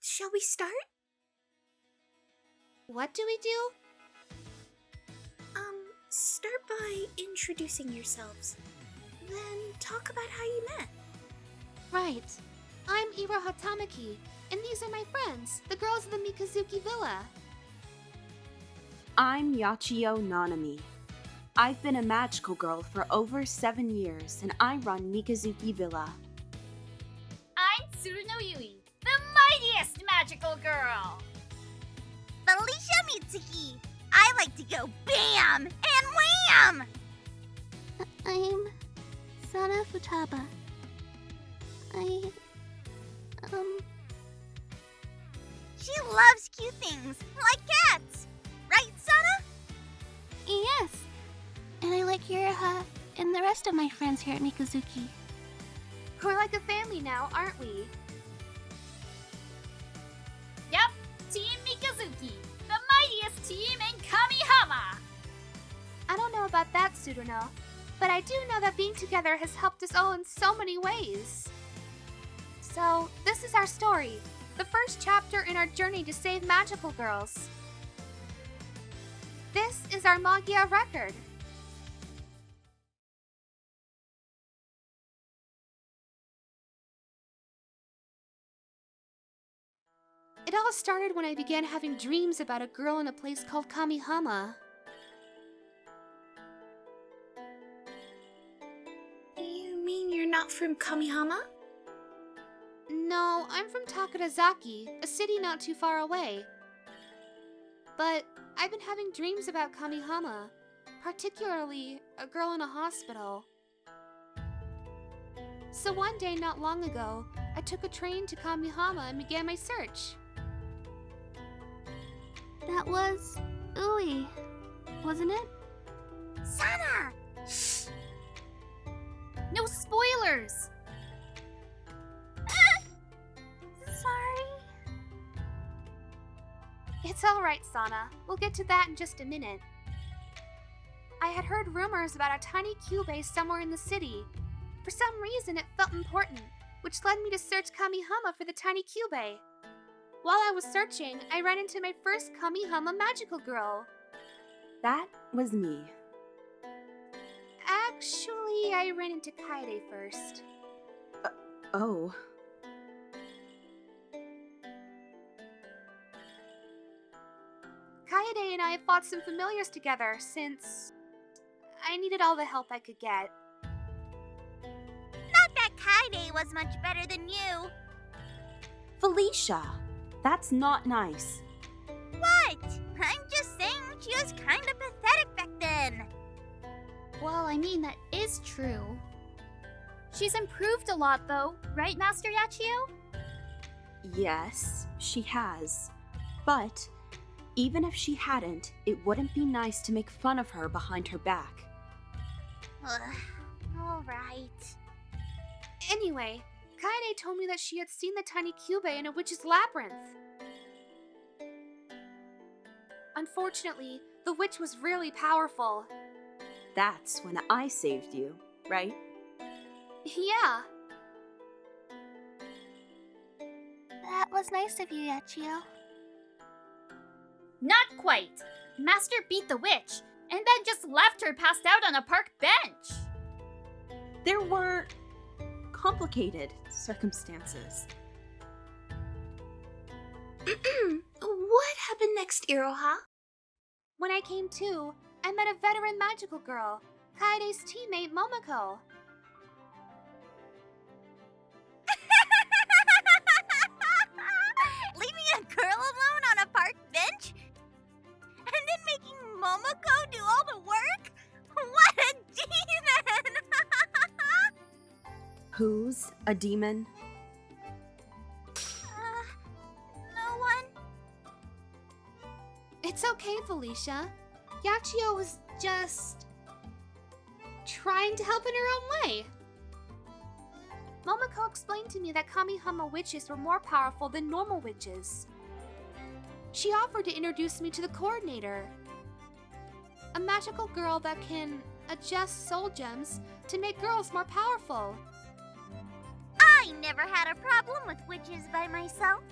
shall we start? What do we do? Start by introducing yourselves. Then talk about how you met. Right. I'm Iroha Tamaki, and these are my friends, the girls of the Mikazuki Villa. I'm Yachio Nanami. I've been a magical girl for over 7 years, and I run Mikazuki Villa. I'm Tsuruno Yui, the mightiest magical girl! Felicia Mitsuki! I like to go BAM and WHAM! I'm Sana Futaba. She loves cute things, like cats! Right, Sana? Yes. And I like Yuraha and the rest of my friends here at Mikazuki. We're like a family now, aren't we? Yep, Team Mikazuki, the mightiest team in Kamihama! I don't know about that, Tsuruno, but I do know that being together has helped us all in so many ways. So, this is our story, the first chapter in our journey to save magical girls. This is our Magia record. It all started when I began having dreams about a girl in a place called Kamihama. You mean you're not from Kamihama? No, I'm from Takarazaki, a city not too far away. But I've been having dreams about Kamihama, particularly a girl in a hospital. So one day not long ago, I took a train to Kamihama and began my search. That was Ui, wasn't it? Sana! Shh! No spoilers! Sorry. It's alright, Sana. We'll get to that in just a minute. I had heard rumors about a tiny Kyubey somewhere in the city. For some reason, it felt important, which led me to search Kamihama for the tiny Kyubey. While I was searching, I ran into my first Kamihama magical girl. That was me. Actually, I ran into Kaede first. Oh. Kaede and I have fought some familiars together since I needed all the help I could get. Not that Kaede was much better than you. Felicia, that's not nice. What? I'm just saying she was kind of pathetic back then. Well, I mean, that is true. She's improved a lot, though, right, Master Yachio? Yes, she has. But even if she hadn't, it wouldn't be nice to make fun of her behind her back. Alright. Anyway, Kaede told me that she had seen the tiny Kyubey in a witch's labyrinth. Unfortunately, the witch was really powerful. That's when I saved you, right? Yeah. That was nice of you, Yachio. Not quite. Master beat the witch, and then just left her passed out on a park bench. There were complicated circumstances. What happened next, Iroha? When I came to, I met a veteran magical girl, Kaede's teammate Momoko. Leaving a girl alone on a park bench? And then making Momoko do all the work? What a demon! Who's a demon? No one? It's okay, Felicia. Yachio was just trying to help in her own way. Momoko explained to me that Kamihama witches were more powerful than normal witches. She offered to introduce me to the coordinator, a magical girl that can adjust soul gems to make girls more powerful. I never had a problem with witches by myself.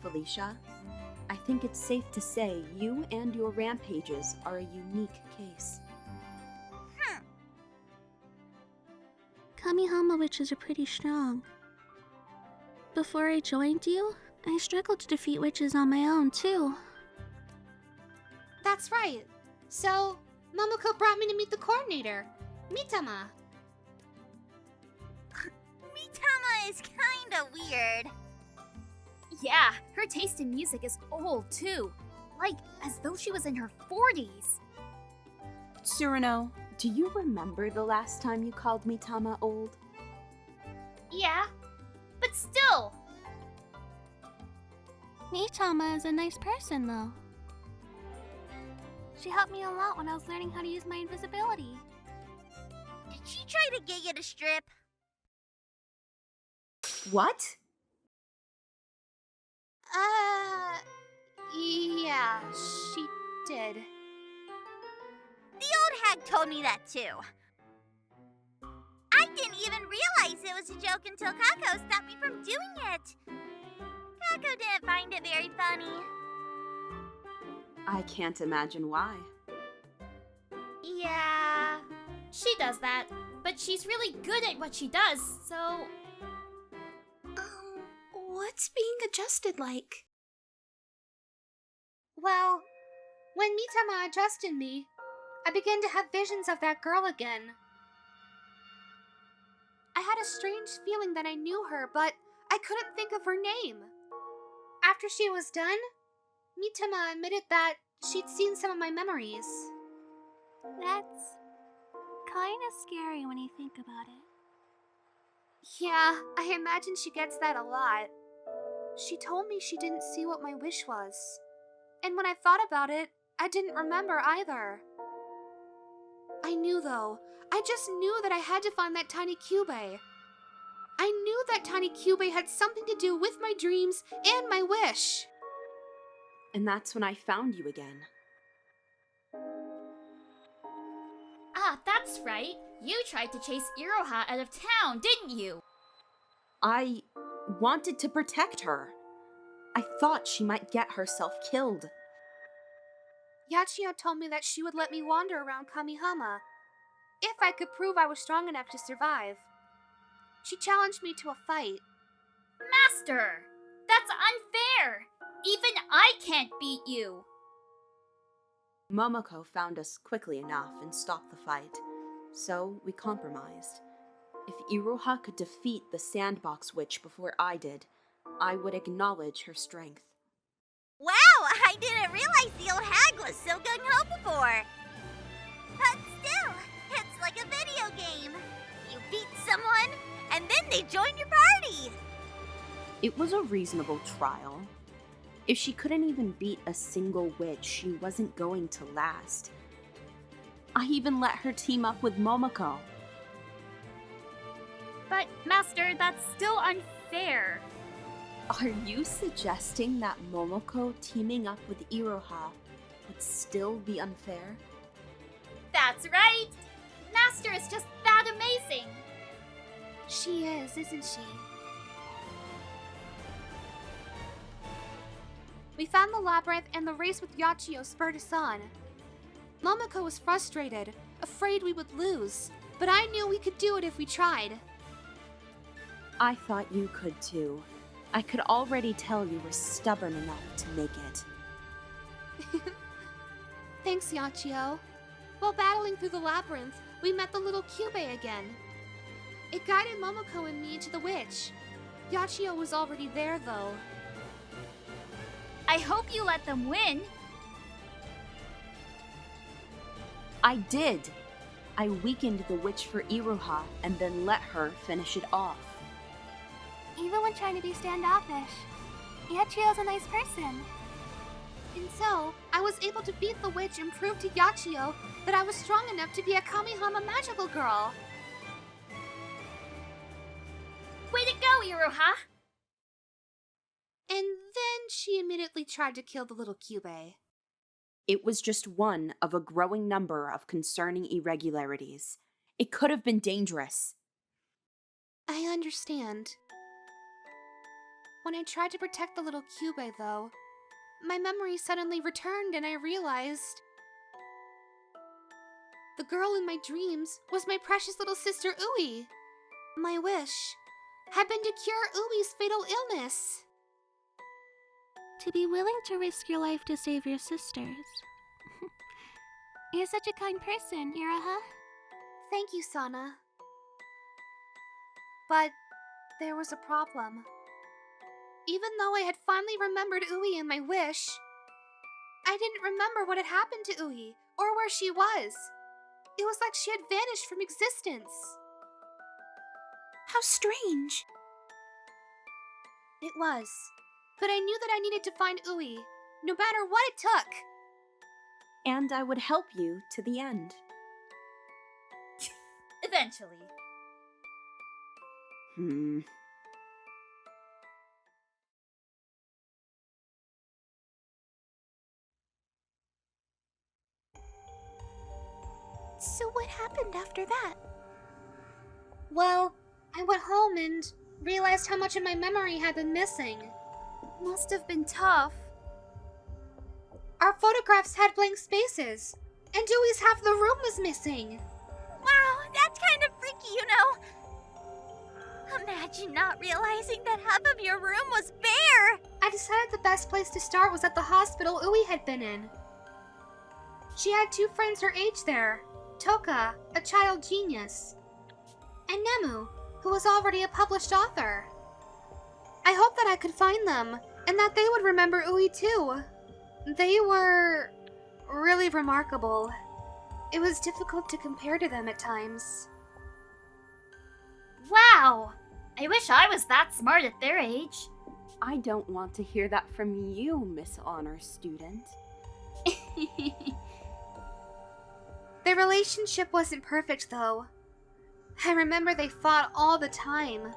Felicia. I think it's safe to say you and your rampages are a unique case. Kamihama witches are pretty strong. Before I joined you, I struggled to defeat witches on my own, too. That's right. So, Momoko brought me to meet the coordinator, Mitama. Mitama is kinda weird. Yeah, her taste in music is old too. Like, as though she was in her 40s. Tsurano, do you remember the last time you called Mitama old? Yeah, but still. Mitama is a nice person, though. She helped me a lot when I was learning how to use my invisibility. Did she try to get you to strip? What? Yeah, she did. The old hag told me that too. I didn't even realize it was a joke until Kako stopped me from doing it. Kako didn't find it very funny. I can't imagine why. Yeah, she does that, but she's really good at what she does, so... What's being adjusted like? Well, when Mitama adjusted me, I began to have visions of that girl again. I had a strange feeling that I knew her, but I couldn't think of her name. After she was done, Mitama admitted that she'd seen some of my memories. That's kinda scary when you think about it. Yeah, I imagine she gets that a lot. She told me she didn't see what my wish was. And when I thought about it, I didn't remember either. I knew though. I just knew that I had to find that tiny Kyubey. I knew that tiny Kyubey had something to do with my dreams and my wish. And that's when I found you again. Ah, that's right. You tried to chase Iroha out of town, didn't you? I wanted to protect her. I thought she might get herself killed. Yachio told me that she would let me wander around Kamihama if I could prove I was strong enough to survive. She challenged me to a fight. Master! That's unfair! Even I can't beat you! Momoko found us quickly enough and stopped the fight, so we compromised. If Iroha could defeat the Sandbox Witch before I did, I would acknowledge her strength. Wow, I didn't realize the old hag was so gung-ho before. But still, it's like a video game. You beat someone, and then they join your party. It was a reasonable trial. If she couldn't even beat a single witch, she wasn't going to last. I even let her team up with Momoko. But, Master, that's still unfair. Are you suggesting that Momoko teaming up with Iroha would still be unfair? That's right! Master is just that amazing! She is, isn't she? We found the labyrinth and the race with Yachio spurred us on. Momoko was frustrated, afraid we would lose, but I knew we could do it if we tried. I thought you could too. I could already tell you were stubborn enough to make it. Thanks, Yachio. While battling through the labyrinth, we met the little Kyubey again. It guided Momoko and me to the witch. Yachio was already there, though. I hope you let them win. I did. I weakened the witch for Iroha and then let her finish it off. Even when trying to be standoffish, Yachio's a nice person. And so, I was able to beat the witch and prove to Yachio that I was strong enough to be a Kamihama magical girl. Way to go, Iroha! And then she immediately tried to kill the little Kyubey. It was just one of a growing number of concerning irregularities. It could have been dangerous. I understand. When I tried to protect the little Kyubey, though, my memory suddenly returned and I realized the girl in my dreams was my precious little sister Ui. My wish had been to cure Ui's fatal illness. To be willing to risk your life to save your sisters. You're such a kind person, Iraha. Thank you, Sana. But there was a problem. Even though I had finally remembered Ui and my wish, I didn't remember what had happened to Ui or where she was. It was like she had vanished from existence. How strange. It was. But I knew that I needed to find Ui, no matter what it took. And I would help you to the end. Eventually. So what happened after that? Well, I went home and realized how much of my memory had been missing. Must have been tough. Our photographs had blank spaces, and Ui's half the room was missing. Wow, that's kind of freaky, you know. Imagine not realizing that half of your room was bare. I decided the best place to start was at the hospital Ui had been in. She had 2 friends her age there, Toka, a child genius, and Nemu, who was already a published author. I hoped that I could find them, and that they would remember Ui too. They were really remarkable. It was difficult to compare to them at times. Wow! I wish I was that smart at their age. I don't want to hear that from you, Miss Honor Student. Their relationship wasn't perfect, though. I remember they fought all the time.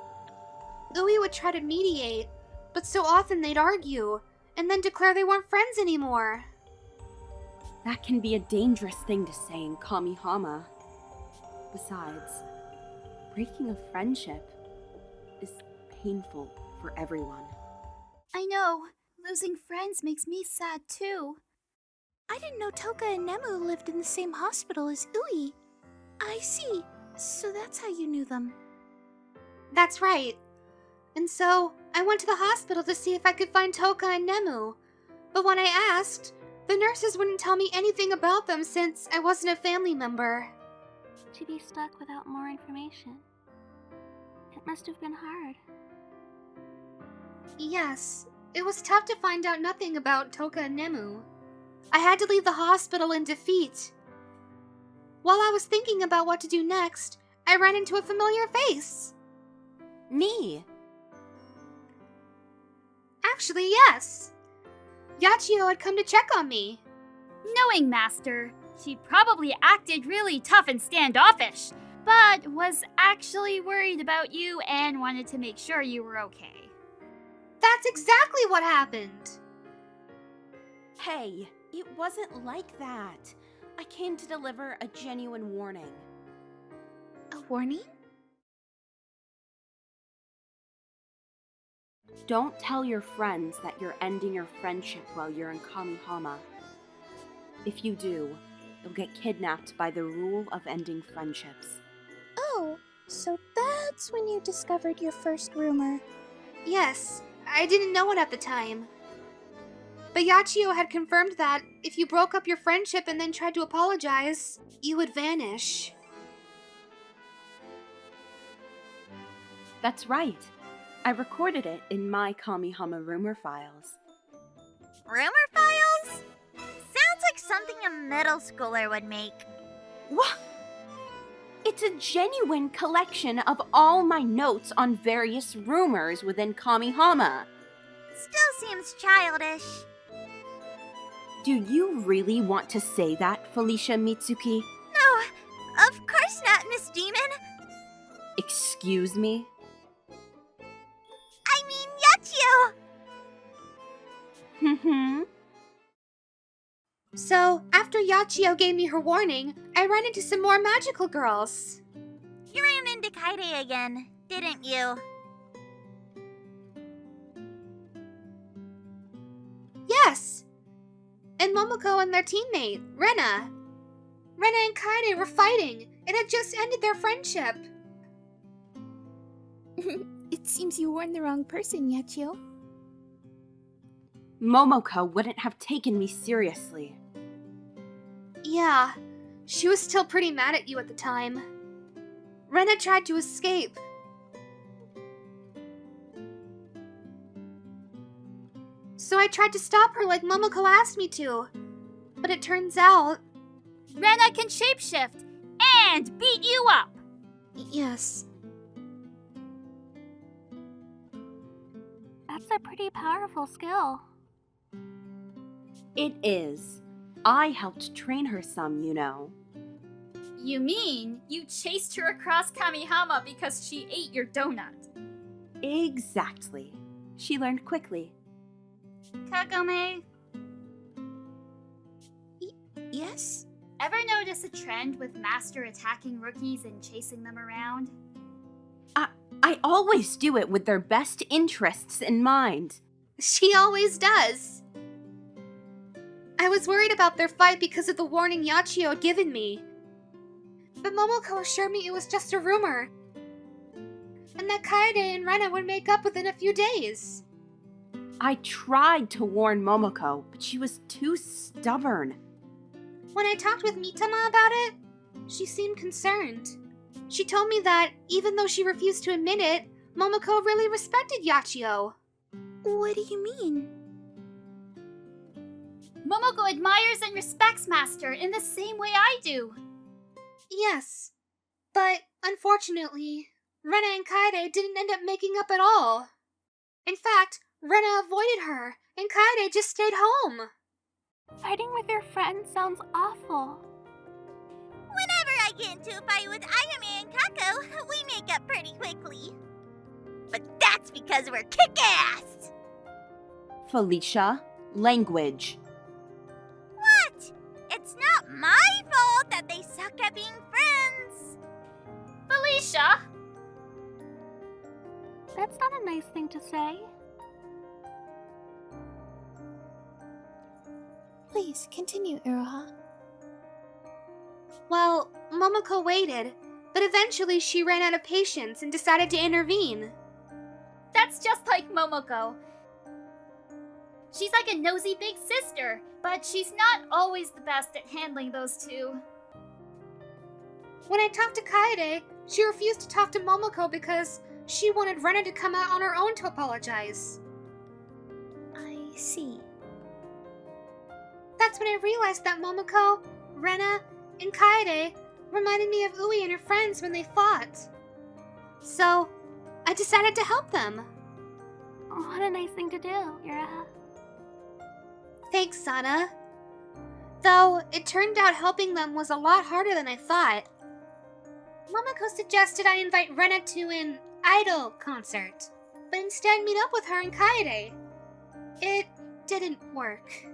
Ui would try to mediate, but so often they'd argue, and then declare they weren't friends anymore. That can be a dangerous thing to say in Kamihama. Besides, breaking a friendship is painful for everyone. I know. Losing friends makes me sad too. I didn't know Toka and Nemu lived in the same hospital as Ui. I see. So that's how you knew them. That's right. And so, I went to the hospital to see if I could find Toka and Nemu. But when I asked, the nurses wouldn't tell me anything about them since I wasn't a family member. To be stuck without more information. It must have been hard. Yes, it was tough to find out nothing about Toka and Nemu. I had to leave the hospital in defeat. While I was thinking about what to do next, I ran into a familiar face. Me! Actually, yes. Yachio had come to check on me. Knowing Master, she probably acted really tough and standoffish, but was actually worried about you and wanted to make sure you were okay. That's exactly what happened. Hey, it wasn't like that. I came to deliver a genuine warning. A warning? Don't tell your friends that you're ending your friendship while you're in Kamihama. If you do, you'll get kidnapped by the rule of ending friendships. Oh, so that's when you discovered your first rumor. Yes, I didn't know it at the time. But Yachio had confirmed that if you broke up your friendship and then tried to apologize, you would vanish. That's right. I recorded it in my Kamihama rumor files. Rumor files? Sounds like something a middle schooler would make. What? It's a genuine collection of all my notes on various rumors within Kamihama. Still seems childish. Do you really want to say that, Felicia Mitsuki? No, of course not, Miss Demon. Excuse me? I mean, Yachio! So, after Yachio gave me her warning, I ran into some more magical girls. You ran into Kaide again, didn't you? and Momoko and their teammate, Rena. Rena and Kaede were fighting. It had just ended their friendship. It seems you warned the wrong person, Yachio. Momoko wouldn't have taken me seriously. Yeah, she was still pretty mad at you at the time. Rena tried to escape. So I tried to stop her like Momoko asked me to. But it turns out... Rena can shapeshift and beat you up! Yes. That's a pretty powerful skill. It is. I helped train her some, you know. You mean you chased her across Kamihama because she ate your donut? Exactly. She learned quickly. Kagome, Yes? ever notice a trend with Master attacking rookies and chasing them around? I always do it with their best interests in mind. She always does. I was worried about their fight because of the warning Yachio had given me. But Momoko assured me it was just a rumor. And that Kaede and Rena would make up within a few days. I tried to warn Momoko, but she was too stubborn. When I talked with Mitama about it, she seemed concerned. She told me that, even though she refused to admit it, Momoko really respected Yachio. What do you mean? Momoko admires and respects Master in the same way I do. Yes, but unfortunately, Rena and Kaede didn't end up making up at all. In fact, Rena avoided her, and Kaede just stayed home. Fighting with your friend sounds awful. Whenever I get into a fight with Ayame and Kako, we make up pretty quickly. But that's because we're kick-ass! Felicia, language. What? It's not my fault that they suck at being friends! Felicia! That's not a nice thing to say. Please, continue, Iroha. Well, Momoko waited, but eventually she ran out of patience and decided to intervene. That's just like Momoko. She's like a nosy big sister, but she's not always the best at handling those two. When I talked to Kaede, she refused to talk to Momoko because she wanted Rena to come out on her own to apologize. I see. That's when I realized that Momoko, Rena, and Kaede reminded me of Ui and her friends when they fought. So, I decided to help them. What a nice thing to do, Yura. Thanks, Sana. Though, it turned out helping them was a lot harder than I thought. Momoko suggested I invite Rena to an idol concert, but instead meet up with her and Kaede. It didn't work.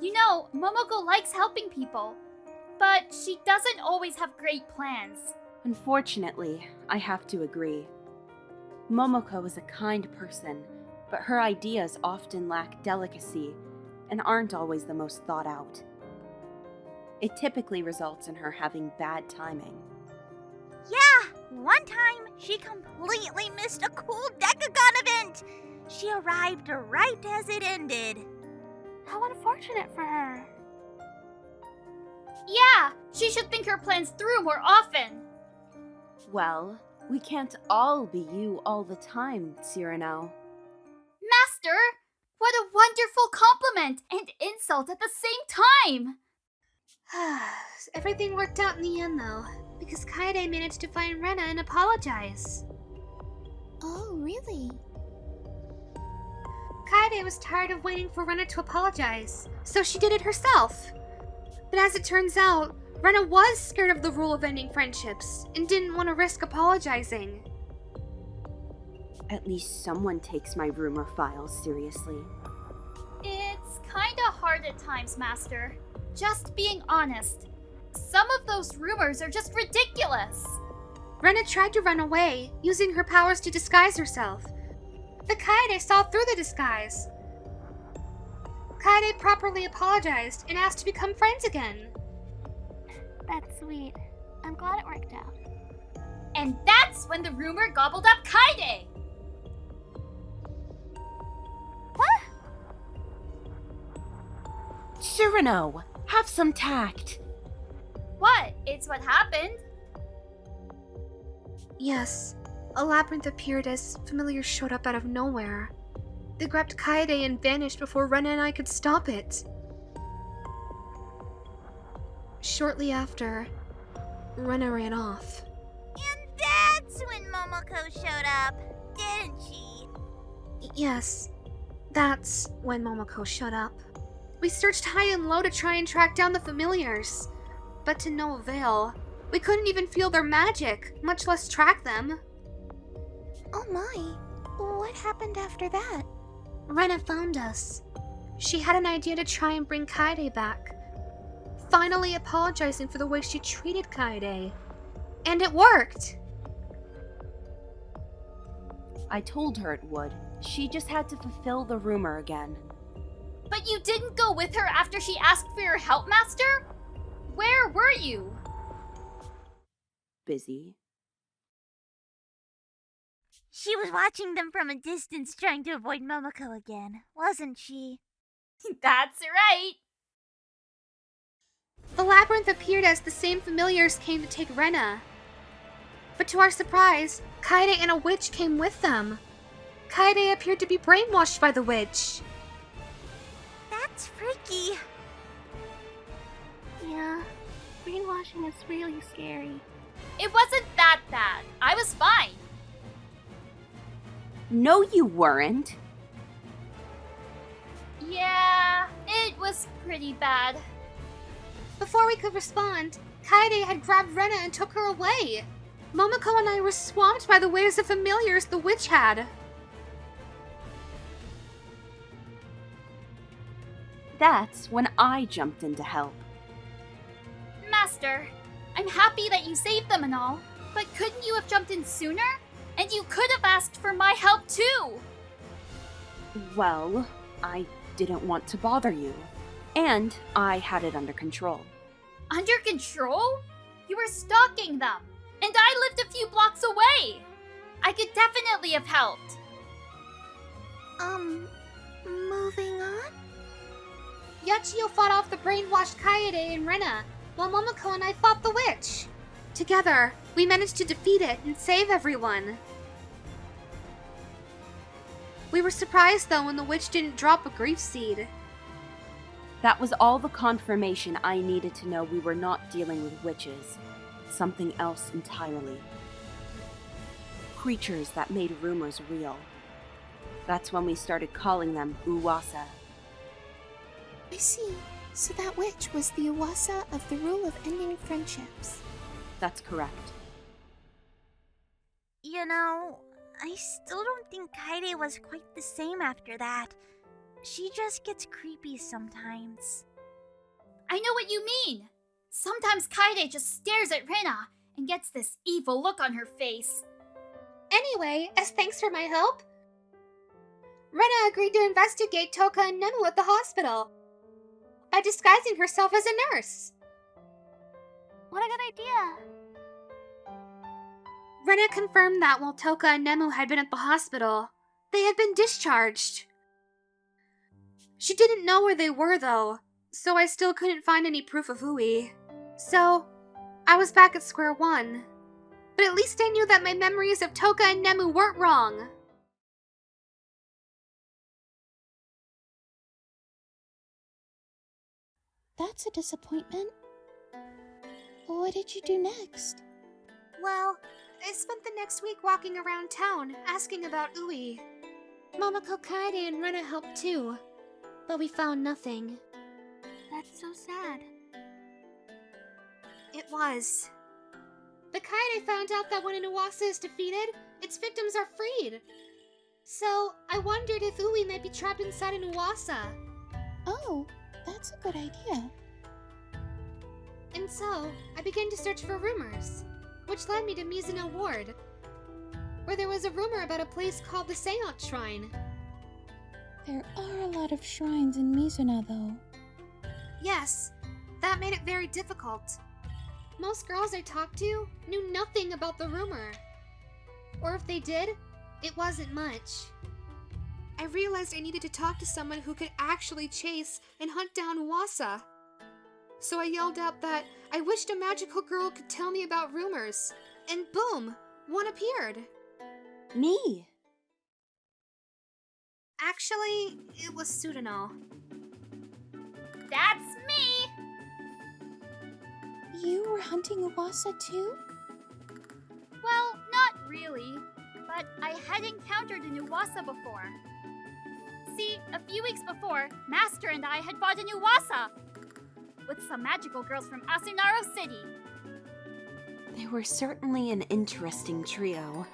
You know, Momoko likes helping people, but she doesn't always have great plans. Unfortunately, I have to agree. Momoko is a kind person, but her ideas often lack delicacy and aren't always the most thought out. It typically results in her having bad timing. Yeah, one time she completely missed a cool Decagon event! She arrived right as it ended. How unfortunate for her. Yeah, she should think her plans through more often. Well, we can't all be you all the time, Cyrano. Master, what a wonderful compliment and insult at the same time! Everything worked out in the end, though, because Kaede managed to find Rena and apologize. Oh, really? Kaede was tired of waiting for Rena to apologize, so she did it herself. But as it turns out, Rena was scared of the rule of ending friendships and didn't want to risk apologizing. At least someone takes my rumor files seriously. It's kinda hard at times, Master. Just being honest. Some of those rumors are just ridiculous. Rena tried to run away, using her powers to disguise herself. But Kaede saw through the disguise. Kaede properly apologized and asked to become friends again. That's sweet. I'm glad it worked out. And that's when the rumor gobbled up Kaede! What? Cyrano, have some tact. What? It's what happened? Yes, a labyrinth appeared as familiars showed up out of nowhere. They grabbed Kaede and vanished before Rena and I could stop it. Shortly after, Rena ran off. And that's when Momoko showed up, didn't she? Yes, that's when Momoko showed up. We searched high and low to try and track down the familiars, but to no avail. We couldn't even feel their magic, much less track them. Oh my, what happened after that? Rena found us. She had an idea to try and bring Kaede back, finally apologizing for the way she treated Kaede. And it worked! I told her it would. She just had to fulfill the rumor again. But you didn't go with her after she asked for your help, Master? Where were you? Busy. She was watching them from a distance trying to avoid Momoko again, wasn't she? That's right! The labyrinth appeared as the same familiars came to take Rena. But to our surprise, Kaede and a witch came with them. Kaede appeared to be brainwashed by the witch. That's freaky. Yeah, brainwashing is really scary. It wasn't that bad. I was fine. No, you weren't. Yeah, it was pretty bad. Before we could respond, Kaede had grabbed Rena and took her away. Momoko and I were swamped by the waves of familiars the witch had. That's when I jumped in to help. Master, I'm happy that you saved them and all, but couldn't you have jumped in sooner? And you could have asked for my help too! Well, I didn't want to bother you. And I had it under control. Under control? You were stalking them, and I lived a few blocks away! I could definitely have helped. Moving on? Yachio fought off the brainwashed Kaede and Rena, while Momoko and I fought the witch. Together, we managed to defeat it and save everyone. We were surprised though when the witch didn't drop a grief seed. That was all the confirmation I needed to know we were not dealing with witches. Something else entirely. Creatures that made rumors real. That's when we started calling them Uwasa. I see. So that witch was the Uwasa of the rule of ending friendships. That's correct. You know, I still don't think Kaede was quite the same after that. She just gets creepy sometimes. I know what you mean! Sometimes Kaede just stares at Rena and gets this evil look on her face. Anyway, as thanks for my help, Rena agreed to investigate Toka and Nemu at the hospital by disguising herself as a nurse. What a good idea. Rena confirmed that while Toka and Nemu had been at the hospital, they had been discharged. She didn't know where they were though, so I still couldn't find any proof of Ui. So, I was back at square one. But at least I knew that my memories of Toka and Nemu weren't wrong. That's a disappointment. What did you do next? Well, I spent the next week walking around town, asking about Ui. Momoko, Kaede, and Rena helped too, but we found nothing. That's so sad. It was. The Kaede found out that when an Uwasa is defeated, its victims are freed. So, I wondered if Ui might be trapped inside an Uwasa. Oh, that's a good idea. And so, I began to search for rumors, which led me to Mizuno Ward, where there was a rumor about a place called the Seance Shrine. There are a lot of shrines in Mizuna, though. Yes, that made it very difficult. Most girls I talked to knew nothing about the rumor. Or if they did, it wasn't much. I realized I needed to talk to someone who could actually chase and hunt down Wasa. So I yelled out that I wished a magical girl could tell me about rumors. And boom, one appeared. Me! Actually, it was Sudano. That's me! You were hunting Uwasa too? Well, not really, but I had encountered a Uwasa before. See, a few weeks before, Master and I had fought a Uwasa with some magical girls from Asunaro City. They were certainly an interesting trio.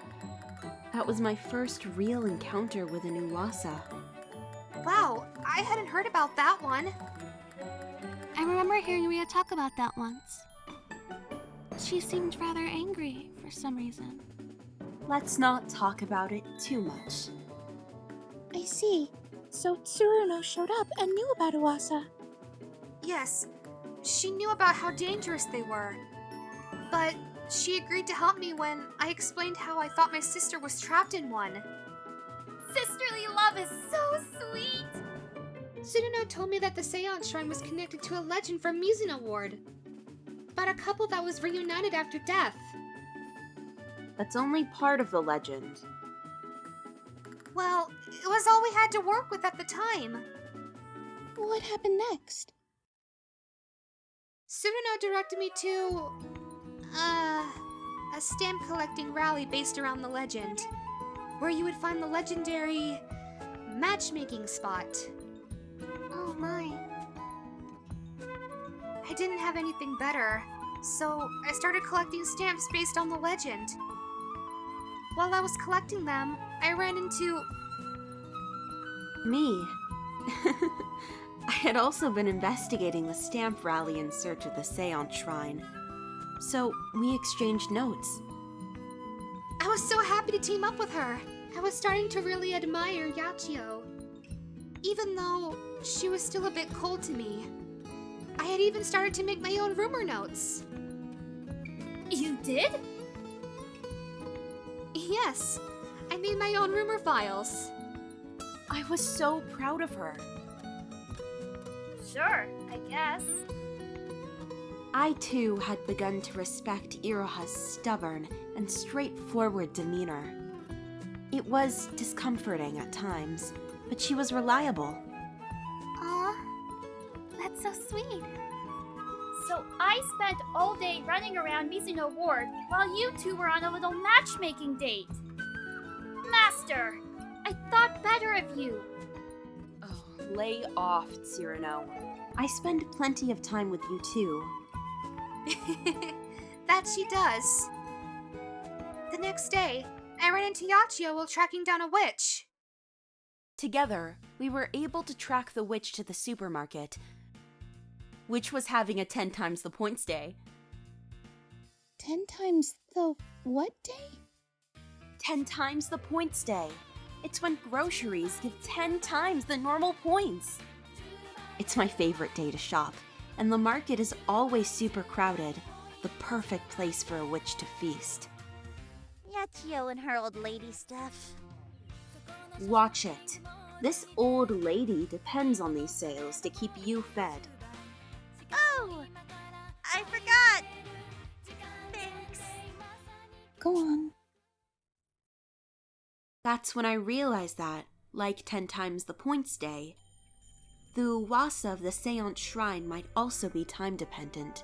That was my first real encounter with an Uwasa. Wow, I hadn't heard about that one. I remember hearing Ria talk about that once. She seemed rather angry for some reason. Let's not talk about it too much. I see. So Tsuruno showed up and knew about Uwasa. Yes, she knew about how dangerous they were. But she agreed to help me when I explained how I thought my sister was trapped in one. Sisterly love is so sweet! Sudano told me that the Seance Shrine was connected to a legend from Mizuna Ward. About a couple that was reunited after death. That's only part of the legend. Well, it was all we had to work with at the time. What happened next? Sudano directed me to... a stamp collecting rally based around the legend, where you would find the legendary matchmaking spot. Oh my. I didn't have anything better, so I started collecting stamps based on the legend. While I was collecting them, I ran into... Me. I had also been investigating the stamp rally in search of the Seance Shrine. So we exchanged notes. I was so happy to team up with her. I was starting to really admire Yachio. Even though she was still a bit cold to me. I had even started to make my own rumor notes. You did? Yes, I made my own rumor files. I was so proud of her. Sure, I guess. I too had begun to respect Iroha's stubborn and straightforward demeanor. It was discomforting at times, but she was reliable. Aw, that's so sweet. So I spent all day running around Mizuno Ward while you two were on a little matchmaking date. Master, I thought better of you. Oh, lay off, Tsuruno. I spend plenty of time with you too. That she does. The next day, I ran into Yachio while tracking down a witch. Together, we were able to track the witch to the supermarket, which was having a 10 times the points day. 10 times the what day? 10 times the points day. It's when groceries give 10 times the normal points. It's my favorite day to shop, and the market is always super crowded, the perfect place for a witch to feast. Yachio and her old lady stuff. Watch it. This old lady depends on these sales to keep you fed. Oh! I forgot! Thanks. Go on. That's when I realized that, like 10 times the points day, the Uwasa of the Seance Shrine might also be time-dependent.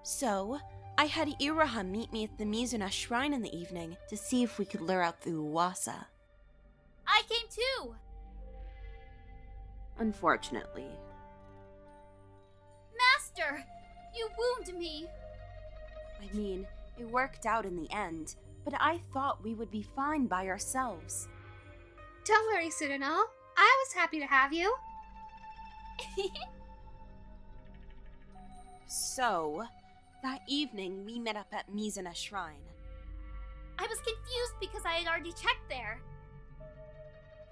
So, I had Iroha meet me at the Mizuna Shrine in the evening to see if we could lure out the Uwasa. I came too. Unfortunately. Master, you wound me. I mean, it worked out in the end, but I thought we would be fine by ourselves. Don't worry, Sudano. I was happy to have you. So, that evening we met up at Mizuna Shrine. I was confused because I had already checked there.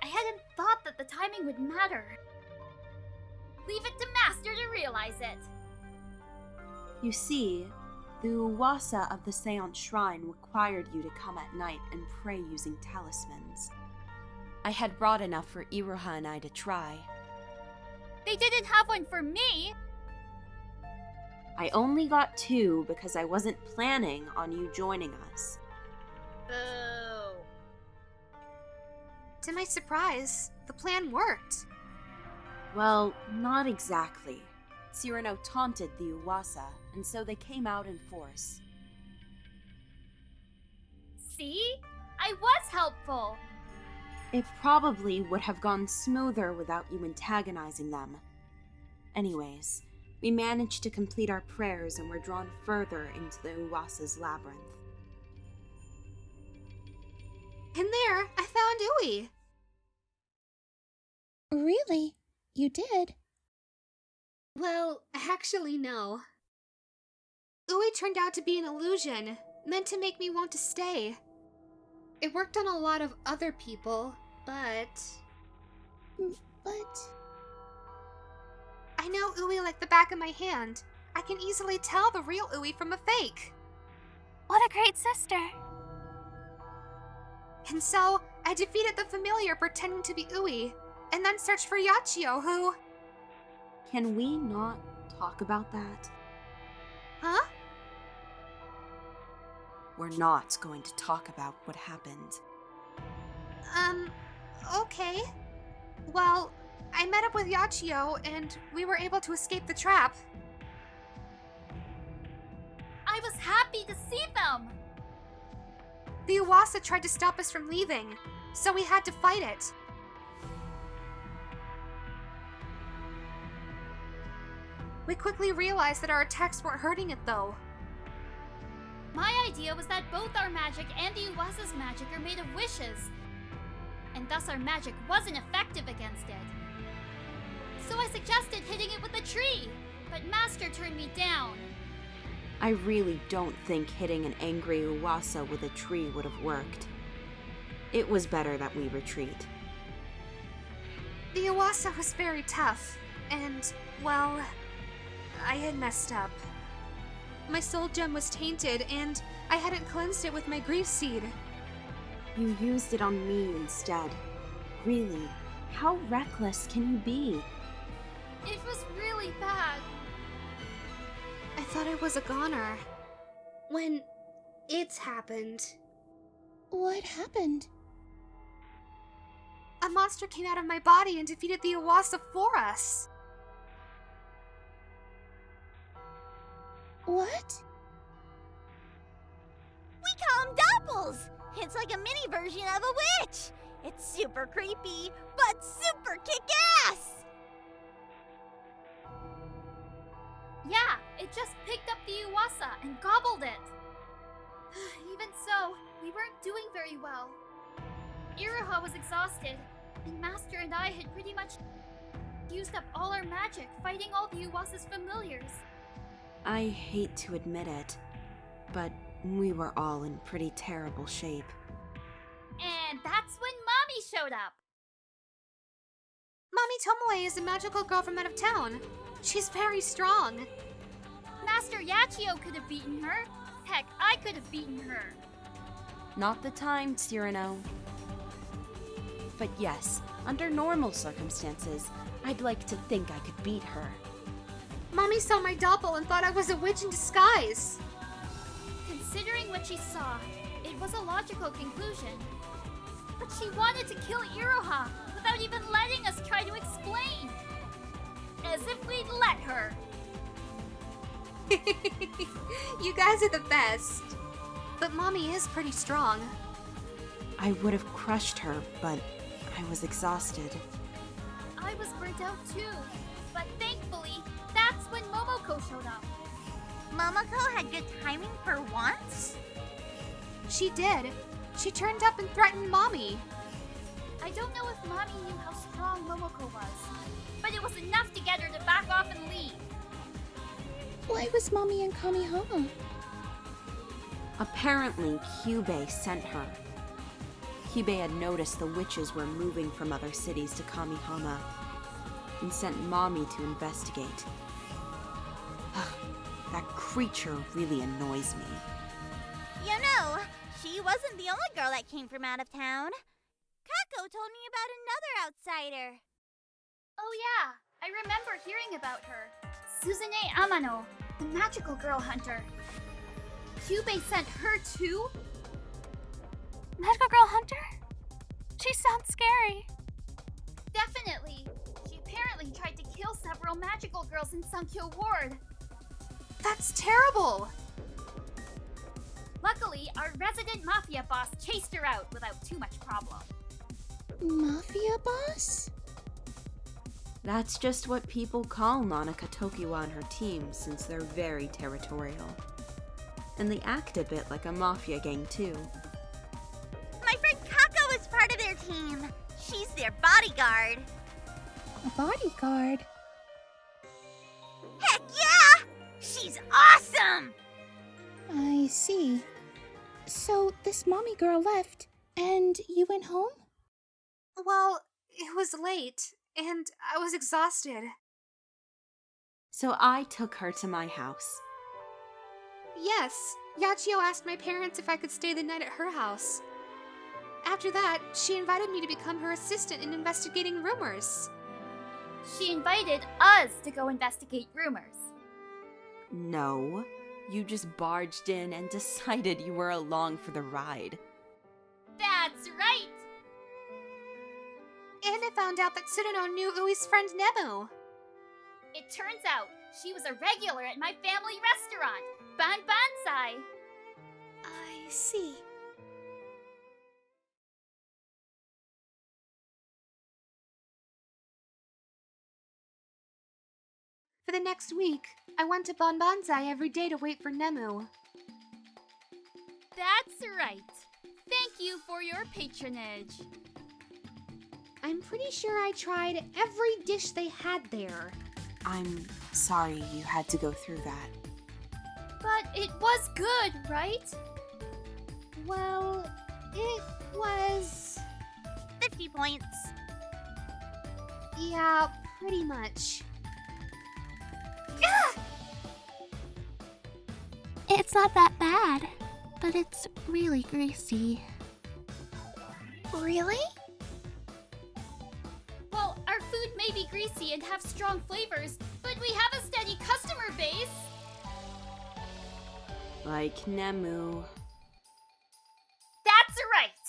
I hadn't thought that timing would matter. Leave it to Master to realize it. You see, the Uwasa of the Seance Shrine required you to come at night and pray using talismans. I had brought enough for Iroha and I to try. They didn't have one for me! I only got 2 because I wasn't planning on you joining us. Boo. To my surprise, the plan worked. Well, not exactly. Cyrano taunted the Uwasa, and so they came out in force. See? I was helpful! It probably would have gone smoother without you antagonizing them. Anyways, we managed to complete our prayers and were drawn further into the Uwasa's labyrinth. In there, I found Ui. Really? You did? Well, actually, no. Ui turned out to be an illusion, meant to make me want to stay. It worked on a lot of other people, but... But... I know Ui like the back of my hand. I can easily tell the real Ui from a fake. What a great sister. And so, I defeated the familiar pretending to be Ui, and then searched for Yachio, who... Can we not talk about that? Huh? We're not going to talk about what happened. Okay. Well, I met up with Yachio, and we were able to escape the trap. I was happy to see them! The Uwasa tried to stop us from leaving, so we had to fight it. We quickly realized that our attacks weren't hurting it, though. My idea was that both our magic and the Uwasa's magic are made of wishes, and thus our magic wasn't effective against it. So I suggested hitting it with a tree, but Master turned me down. I really don't think hitting an angry Uwasa with a tree would have worked. It was better that we retreat. The Uwasa was very tough, and, well, I had messed up. My soul gem was tainted, and I hadn't cleansed it with my grief seed. You used it on me instead. Really, how reckless can you be? It was really bad. I thought I was a goner. When it happened. What happened? A monster came out of my body and defeated the Uwasa for us. What? We call them doppels! It's like a mini version of a witch! It's super creepy, but super kick-ass! Yeah, it just picked up the Uwasa and gobbled it. Even so, we weren't doing very well. Iroha was exhausted, and Master and I had pretty much used up all our magic fighting all the Uwasa's familiars. I hate to admit it, but we were all in pretty terrible shape. And that's when Mommy showed up. Mommy Tomoe is a magical girl from out of town. She's very strong. Master Yachio could have beaten her. Heck, I could have beaten her. Not the time, Cyrano. But yes, under normal circumstances, I'd like to think I could beat her. Mommy saw my doppel and thought I was a witch in disguise. Considering what she saw, it was a logical conclusion. But she wanted to kill Iroha without even letting us try to explain. As if we'd let her. You guys are the best. But Mommy is pretty strong. I would have crushed her, but I was exhausted. I was burnt out too, but thankfully, that's when Momoko showed up. Momoko had good timing for once? She did. She turned up and threatened Mommy. I don't know if Mommy knew how strong Momoko was, but it was enough to get her to back off and leave. Why was Mommy in Kamihama? Apparently, Kyubei sent her. Kibei had noticed the witches were moving from other cities to Kamihama and sent Mommy to investigate. That creature really annoys me. You know, she wasn't the only girl that came from out of town. Kako told me about another outsider. Oh yeah, I remember hearing about her. Suzune Amano, the magical girl hunter. Kyubei sent her too? Magical Girl Hunter? She sounds scary. Definitely. She apparently tried to kill several magical girls in Sankyo Ward. That's terrible! Luckily, our resident mafia boss chased her out without too much problem. Mafia boss? That's just what people call Nanaka Tokiwa and her team, since they're very territorial. And they act a bit like a mafia gang too. My friend Kako is part of their team. She's their bodyguard. A bodyguard? Heck yeah! She's awesome! I see. So this mommy girl left, and you went home? Well, it was late, and I was exhausted. So I took her to my house. Yes, Yachio asked my parents if I could stay the night at her house. After that, she invited me to become her assistant in investigating rumors. She invited us to go investigate rumors. No, you just barged in and decided you were along for the ride. That's right! And I found out that Tsuruno knew Ui's friend Nemu. It turns out she was a regular at my family restaurant, Banbansai. I see. For the next week, I went to Banbansai every day to wait for Nemu. That's right. Thank you for your patronage. I'm pretty sure I tried every dish they had there. I'm sorry you had to go through that. But it was good, right? Well, it was... 50 points. yeah, pretty much. It's not that bad, but it's really greasy. Really? Well, our food may be greasy and have strong flavors, but we have a steady customer base. Like Nemu. That's right.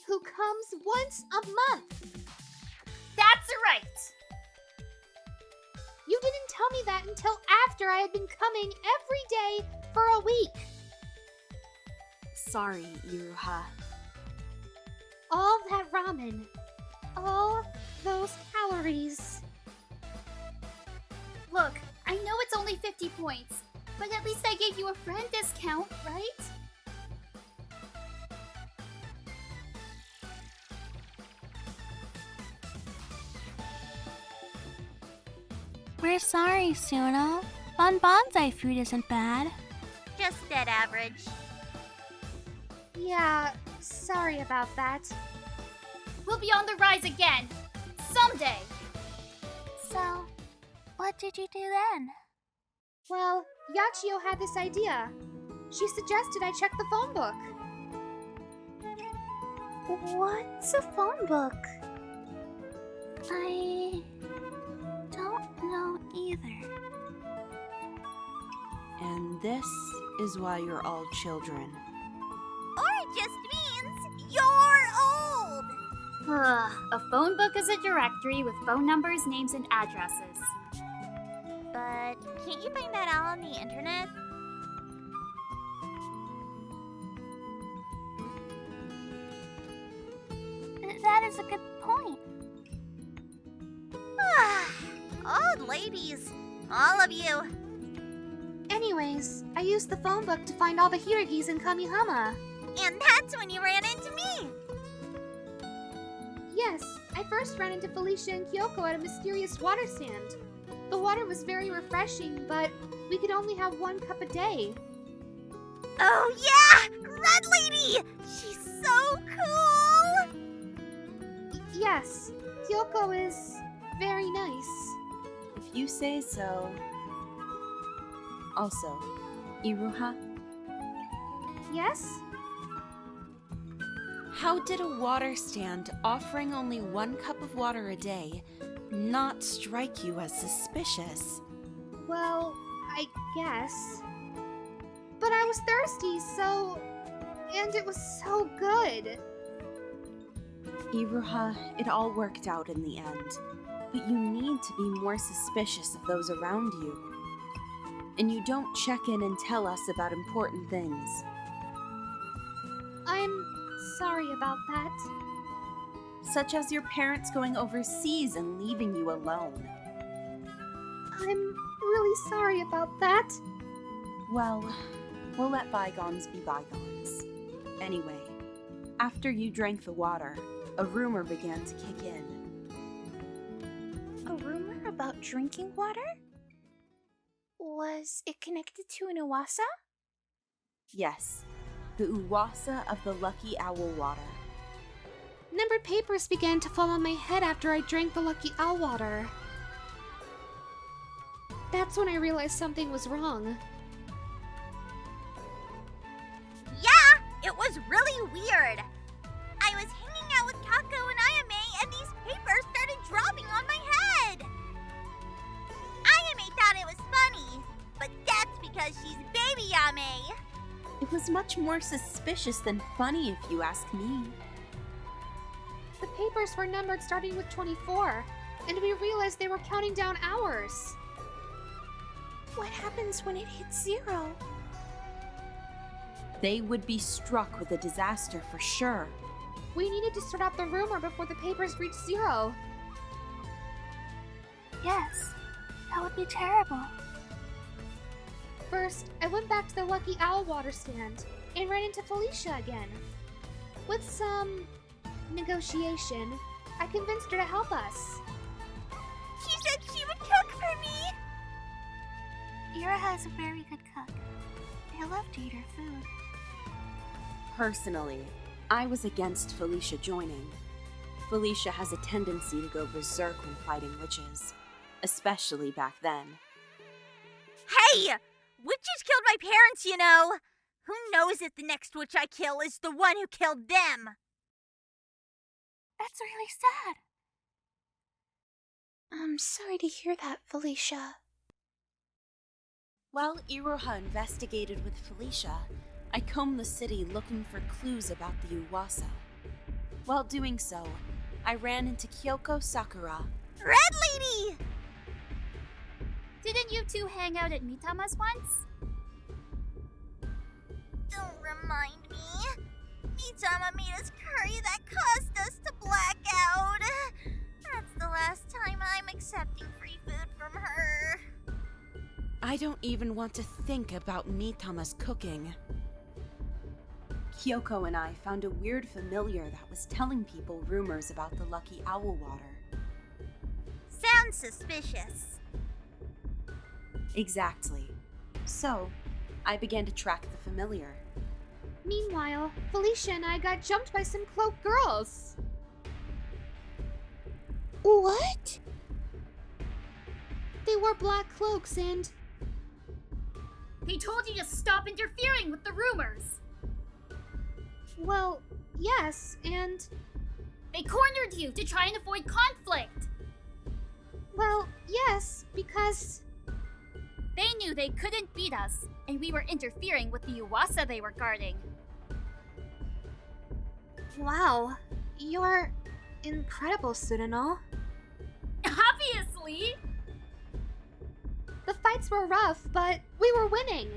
Who comes once a month. That's right. You didn't tell me that until after I had been coming every day for a week. Sorry, Iruha. All that ramen. All those calories. Look, I know it's only 50 points, but at least I gave you a friend discount, right? We're sorry, Suno. Banbanzai food isn't bad. Just dead average. Yeah, sorry about that. We'll be on the rise again. Someday. So, what did you do then? Well, Yachio had this idea. She suggested I check the phone book. What's a phone book? I don't know either. And this is why you're all children. Or it just means you're old. A phone book is a directory with phone numbers, names, and addresses. But can't you find that out on the internet? That is a good point. Old ladies. All of you. Anyways, I used the phone book to find all the Hiragis in Kamihama. And that's when you ran into me. Yes, I first ran into Felicia and Kyoko at a mysterious water stand. The water was very refreshing, but we could only have 1 cup a day. Oh yeah! Red Lady! She's so cool! Yes, Kyoko is very nice. If you say so. Also, Iruha, Yes? how did a water stand offering only 1 cup of water a day not strike you as suspicious? Well, I guess. But I was thirsty, so... And it was so good. Iruha, it all worked out in the end. But you need to be more suspicious of those around you. And you don't check in and tell us about important things. I'm sorry about that. Such as your parents going overseas and leaving you alone. I'm really sorry about that. Well, we'll let bygones be bygones. Anyway, after you drank the water, a rumor began to kick in. A rumor about drinking water? Was it connected to an Uwasa? Yes, the Uwasa of the Lucky Owl water. Numbered papers began to fall on my head after I drank the Lucky Owl water. That's when I realized something was wrong. Yeah, it was really weird. I was hanging out with Kako and Ayame, and these papers started dropping on my head. Ayame thought it was funny, but that's because she's baby Ayame. It was much more suspicious than funny, if you ask me. The papers were numbered starting with 24, and we realized they were counting down hours. What happens when it hits 0? They would be struck with a disaster for sure. We needed to sort out the rumor before the papers reached 0. Yes, that would be terrible. First, I went back to the Lucky Owl water stand and ran into Felicia again. With some negotiation, I convinced her to help us. She said she would cook for me. Iruha is a very good cook. I love to eat her food. Personally, I was against Felicia joining. Felicia has a tendency to go berserk when fighting witches, especially back then. Hey! Witches killed my parents, you know. Who knows if the next witch I kill is the one who killed them? That's really sad. I'm sorry to hear that, Felicia. While Iroha investigated with Felicia, I combed the city looking for clues about the Uwasa. While doing so, I ran into Kyoko Sakura. Red Lady! Didn't you two hang out at Mitama's once? Don't remind me. Mitama made us curry that caused us to black out. That's the last time I'm accepting free food from her. I don't even want to think about Mitama's cooking. Kyoko and I found a weird familiar that was telling people rumors about the Lucky Owl water. Sounds suspicious. Exactly. So, I began to track the familiar. Meanwhile, Felicia and I got jumped by some cloaked girls. What? They wore black cloaks and... They told you to stop interfering with the rumors. Well, yes, and... They cornered you to try and avoid conflict. Well, yes, because... They knew they couldn't beat us, and we were interfering with the Uwasa they were guarding. Wow, you're incredible, Tsuruno. Obviously! The fights were rough, but we were winning.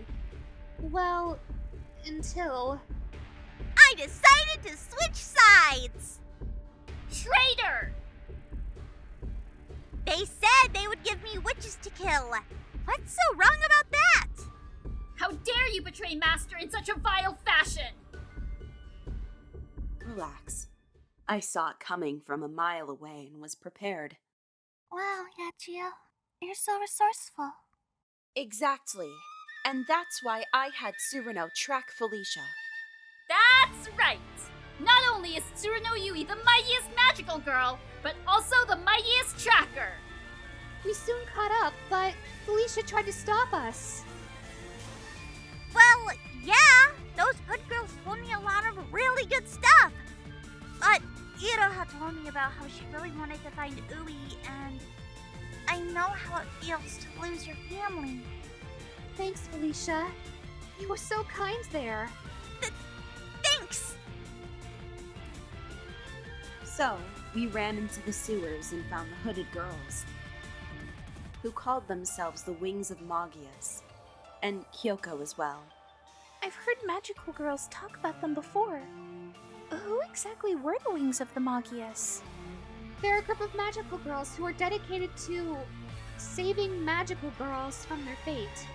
Well, until... I decided to switch sides! Traitor! They said they would give me witches to kill. What's so wrong about that? How dare you betray Master in such a vile fashion! Relax. I saw it coming from a mile away and was prepared. Wow, Yachio, you're so resourceful. Exactly. And that's why I had Tsuruno track Felicia. That's right! Not only is Tsuruno Yui the mightiest magical girl, but also the mightiest tracker! We soon caught up, but Felicia tried to stop us. Well, yeah, those good girls told me a lot of really good stuff. But Iroha told me about how she really wanted to find Ui, and I know how it feels to lose your family. Thanks, Felicia. You were so kind there. Thanks! So, we ran into the sewers and found the hooded girls, who called themselves the Wings of Magias, and Kyoko as well. I've heard magical girls talk about them before. Who exactly were the Wings of the Magias? They're a group of magical girls who are dedicated to saving magical girls from their fate.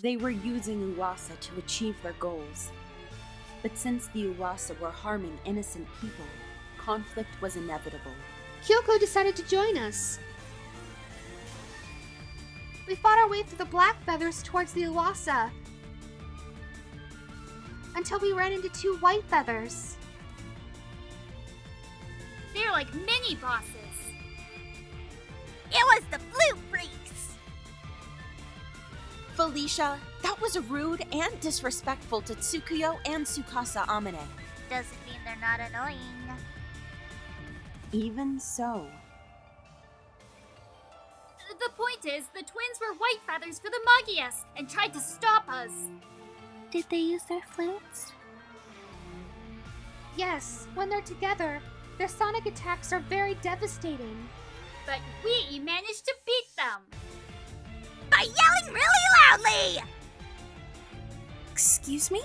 They were using Uwasa to achieve their goals. But since the Uwasa were harming innocent people, conflict was inevitable. Kyoko decided to join us. We fought our way through the Black Feathers towards the Uwasa, until we ran into 2 White Feathers. They're like mini bosses. It was the Flute Freaks! Felicia, that was rude and disrespectful to Tsukuyo and Tsukasa Amane. Doesn't mean they're not annoying. Even so, The point is, the twins were white feathers for the Magias and tried to stop us. Did they use their flutes? Yes, when they're together, their sonic attacks are very devastating. But we managed to beat them. By yelling really loudly! Excuse me?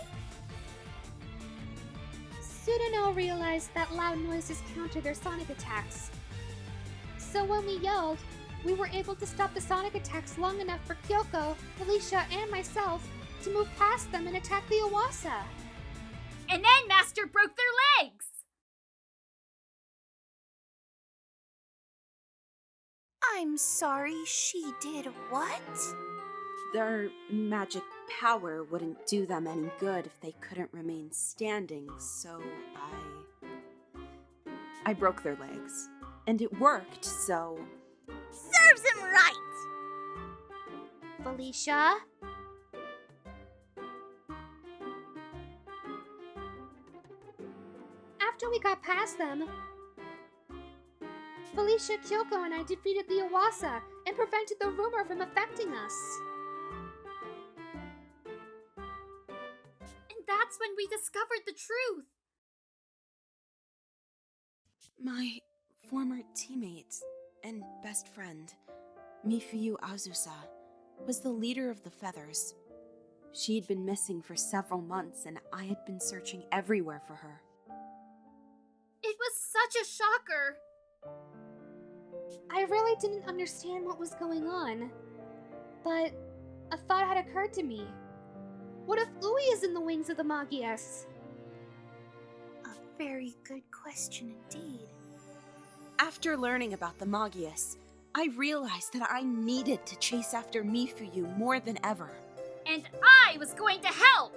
Tsuruno realized that loud noises counter their sonic attacks. So when we yelled, we were able to stop the sonic attacks long enough for Kyoko, Felicia, and myself to move past them and attack the Uwasa. And then Master broke their legs. I'm sorry, she did what? their magic power wouldn't do them any good if they couldn't remain standing, so I broke their legs. And it worked, so... Serves him right! Felicia? After we got past them, Felicia, Kyoko, and I defeated the Iwasa and prevented the rumor from affecting us. And that's when we discovered the truth. My former teammate and best friend, Mifuyu Azusa, was the leader of the Feathers. She'd been missing for several months, and I had been searching everywhere for her. It was such a shocker. I really didn't understand what was going on, but a thought had occurred to me. What if Ui is in the wings of the Magias? A very good question indeed. After learning about the Magias, I realized that I needed to chase after Mifuyu more than ever. And I was going to help.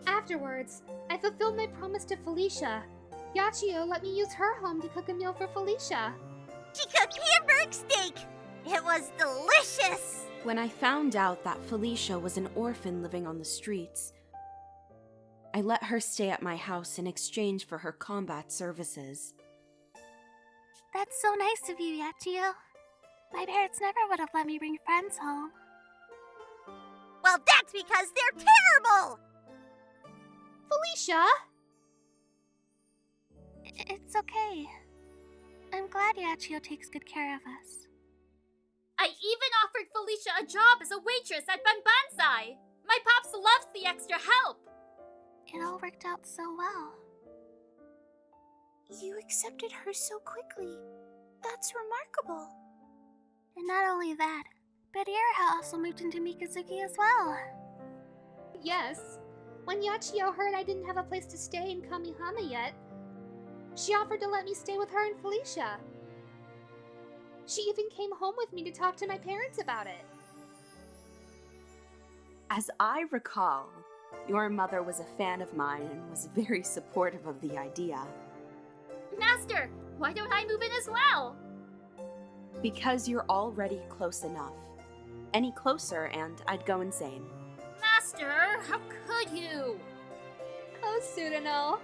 Afterwards, I fulfilled my promise to Felicia. Yachio let me use her home to cook a meal for Felicia. She cooked hamburg steak! It was delicious! When I found out that Felicia was an orphan living on the streets, I let her stay at my house in exchange for her combat services. That's so nice of you, Yachio. My parents never would have let me bring friends home. Well, that's because they're terrible! Felicia! It's okay. I'm glad Yachio takes good care of us. I even offered Felicia a job as a waitress at Banbansai. My pops loves the extra help. It all worked out so well. You accepted her so quickly. That's remarkable. And not only that, but Iroha also moved into Mikazuki as well. Yes. When Yachio heard I didn't have a place to stay in Kamihama yet, she offered to let me stay with her and Felicia. She even came home with me to talk to my parents about it. As I recall, Your mother was a fan of mine and was very supportive of the idea. Master, why don't I move in as well? Because you're already close enough. Any closer and I'd go insane. Master, how could you? Oh, Sudano.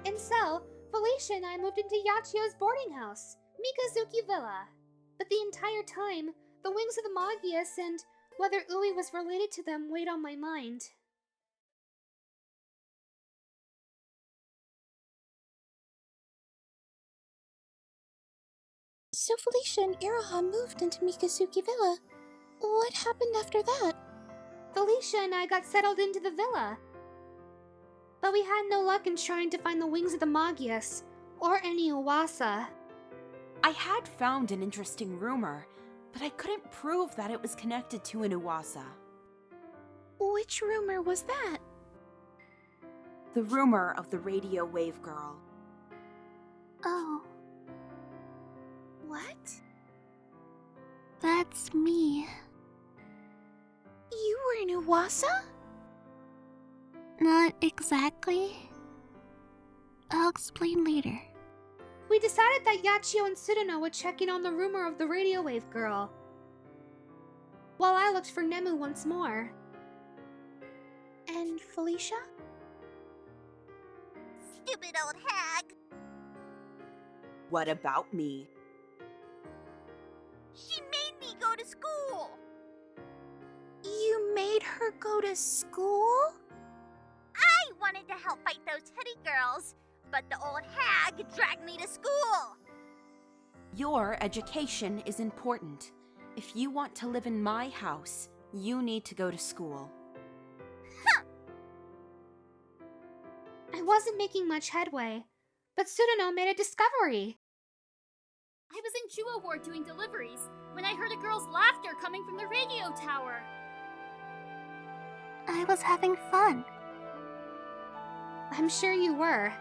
And so, Felicia and I moved into Yachio's boarding house, Mikazuki Villa. But the entire time, the wings of the Magias and whether Ui was related to them weighed on my mind. So Felicia and Iroha moved into Mikazuki Villa. What happened after that? Felicia and I got settled into the villa. But we had no luck in trying to find the wings of the Magias, or any Uwasa. I had found an interesting rumor, but I couldn't prove that it was connected to an Uwasa. Which rumor was that? The rumor of the radio wave girl. Oh, What? that's me. You were in Uwasa? Not exactly. I'll explain later. We decided that Yachio and Sudano would check in on the rumor of the radio wave girl, while I looked for Nemu once more. And Felicia? Stupid old hag. What about me? She made me go to school. You made her go to school? I wanted to help fight those hoodie girls, but the old hag dragged me to school. Your education is important. If you want to live in my house, you need to go to school. I wasn't making much headway, but Sudano made a discovery. I was in Jewel Ward doing deliveries when I heard a girl's laughter coming from the radio tower. I was having fun. I'm sure you were.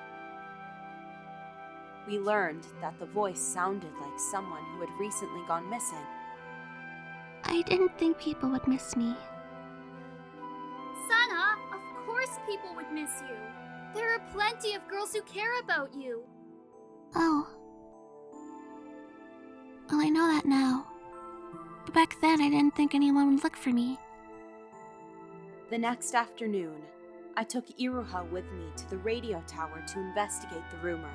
We learned that the voice sounded like someone who had recently gone missing. I didn't think people would miss me. Sana, of course people would miss you. There are plenty of girls who care about you. Oh. Well, I know that now. But back then, I didn't think anyone would look for me. The next afternoon, I took Iruha with me to the radio tower to investigate the rumor.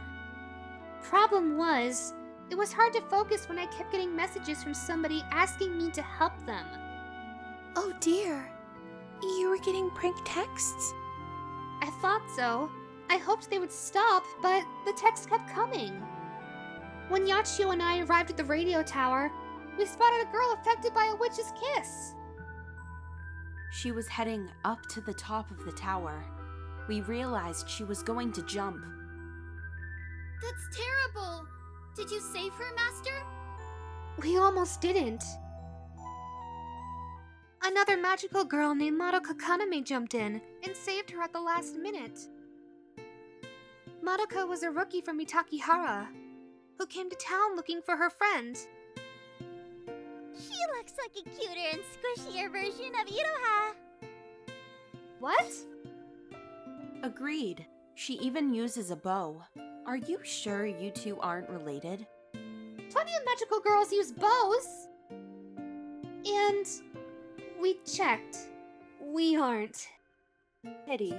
Problem was, it was hard to focus when I kept getting messages from somebody asking me to help them. Oh dear. You were getting prank texts? I thought so. I hoped they would stop, but the text kept coming. When Yachio and I arrived at the radio tower, we spotted a girl affected by a witch's kiss. She was heading up to the top of the tower. We realized she was going to jump. That's terrible. Did you save her, Master? We almost didn't. Another magical girl named Madoka Kaname jumped in and saved her at the last minute. Madoka was a rookie from Itakihara, who came to town looking for her friend. She looks like a cuter and squishier version of Iroha. What? Agreed. She even uses a bow. Are you sure you two aren't related? Plenty of magical girls use bows. And we checked. We aren't. Pity.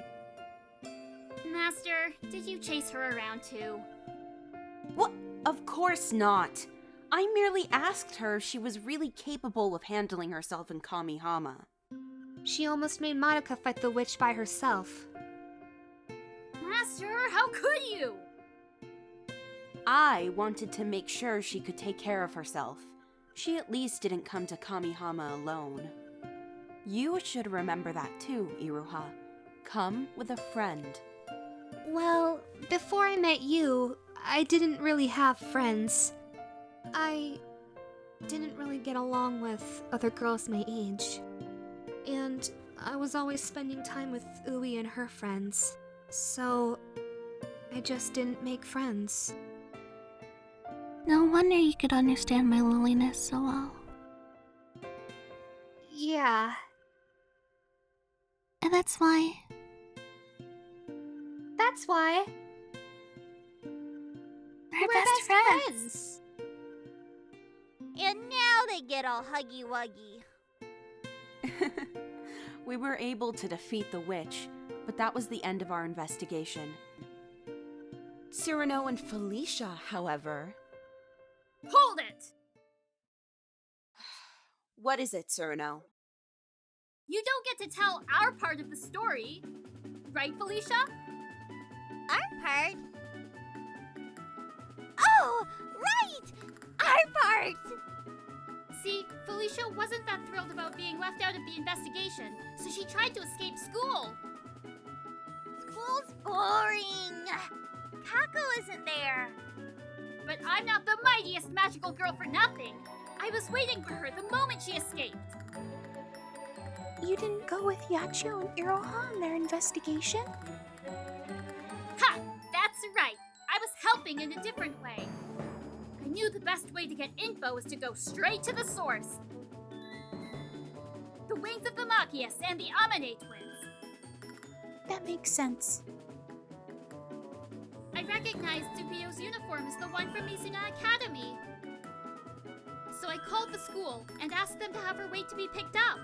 Master, did you chase her around too? What? Of course not. I merely asked her if she was really capable of handling herself in Kamihama. She almost made Madoka fight the witch by herself. Master, how could you? I wanted to make sure she could take care of herself. She at least didn't come to Kamihama alone. You should remember that too, Iruha. Come with a friend. Well, before I met you, I didn't really have friends. I didn't really get along with other girls my age. And I was always spending time with Ui and her friends. So, I just didn't make friends. No wonder you could understand my loneliness, so well. Yeah. And that's why. That's why We're we're best friends. And now they get all huggy-wuggy. We were able to defeat the witch, but that was the end of our investigation. Cyrano and Felicia, however... Hold it! What is it, Cyrano? You don't get to tell our part of the story. Right, Felicia? Our part? Oh, right! Our part! See, Felicia wasn't that thrilled about being left out of the investigation, so she tried to escape school. School's boring. Kako isn't there. But I'm not the mightiest magical girl for nothing. I was waiting for her the moment she escaped. You didn't go with Yachio and Iroha on their investigation? Ha! That's right. I was helping in a different way. I knew the best way to get info was to go straight to the source. The wings of the Magia and the Amane twins. That makes sense. I recognized Tsukio's uniform as the one from Mizuna Academy. So I called the school and asked them to have her wait to be picked up.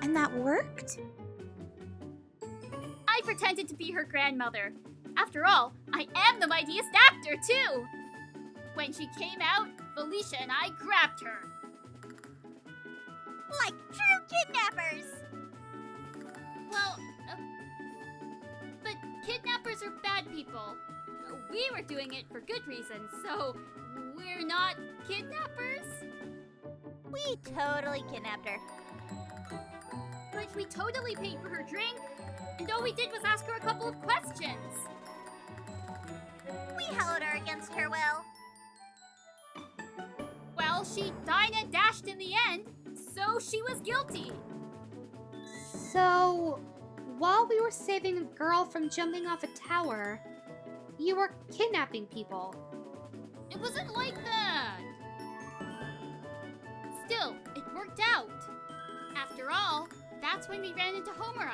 And that worked? I pretended to be her grandmother. After all, I am the mightiest actor, too! When she came out, Felicia and I grabbed her. Like true kidnappers. Well, but kidnappers are bad people. We were doing it for good reasons, so we're not kidnappers? We totally kidnapped her. But we totally paid for her drink, and all we did was ask her a couple of questions. We held her against her will. Well, she dined and dashed in the end, so she was guilty. So, while we were saving a girl from jumping off a tower, you were kidnapping people. It wasn't like that. Still, it worked out. After all, that's when we ran into Homura.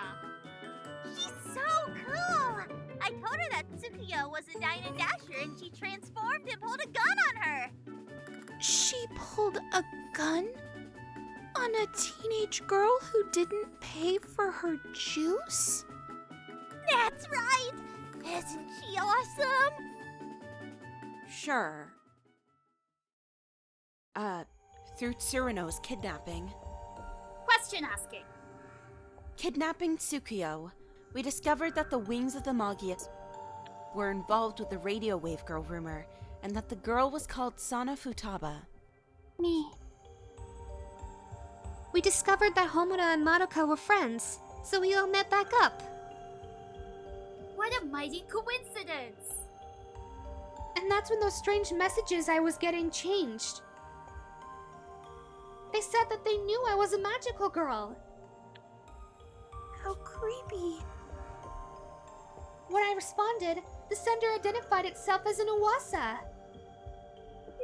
She's so cool. I told her that Tsukio was a dine and dasher and she transformed and pulled a gun on her. She pulled a gun? On a teenage girl who didn't pay for her juice? That's right. Isn't she awesome? Sure. Through Cyrano's kidnapping. Question asking. Kidnapping Tsukio, we discovered that the wings of the Magia were involved with the radio wave girl rumor, and that the girl was called Sana Futaba. Me. We discovered that Homura and Madoka were friends, so we all met back up. What a mighty coincidence! And that's when those strange messages I was getting changed. They said that they knew I was a magical girl. How creepy. When I responded, the sender identified itself as an Uwasa.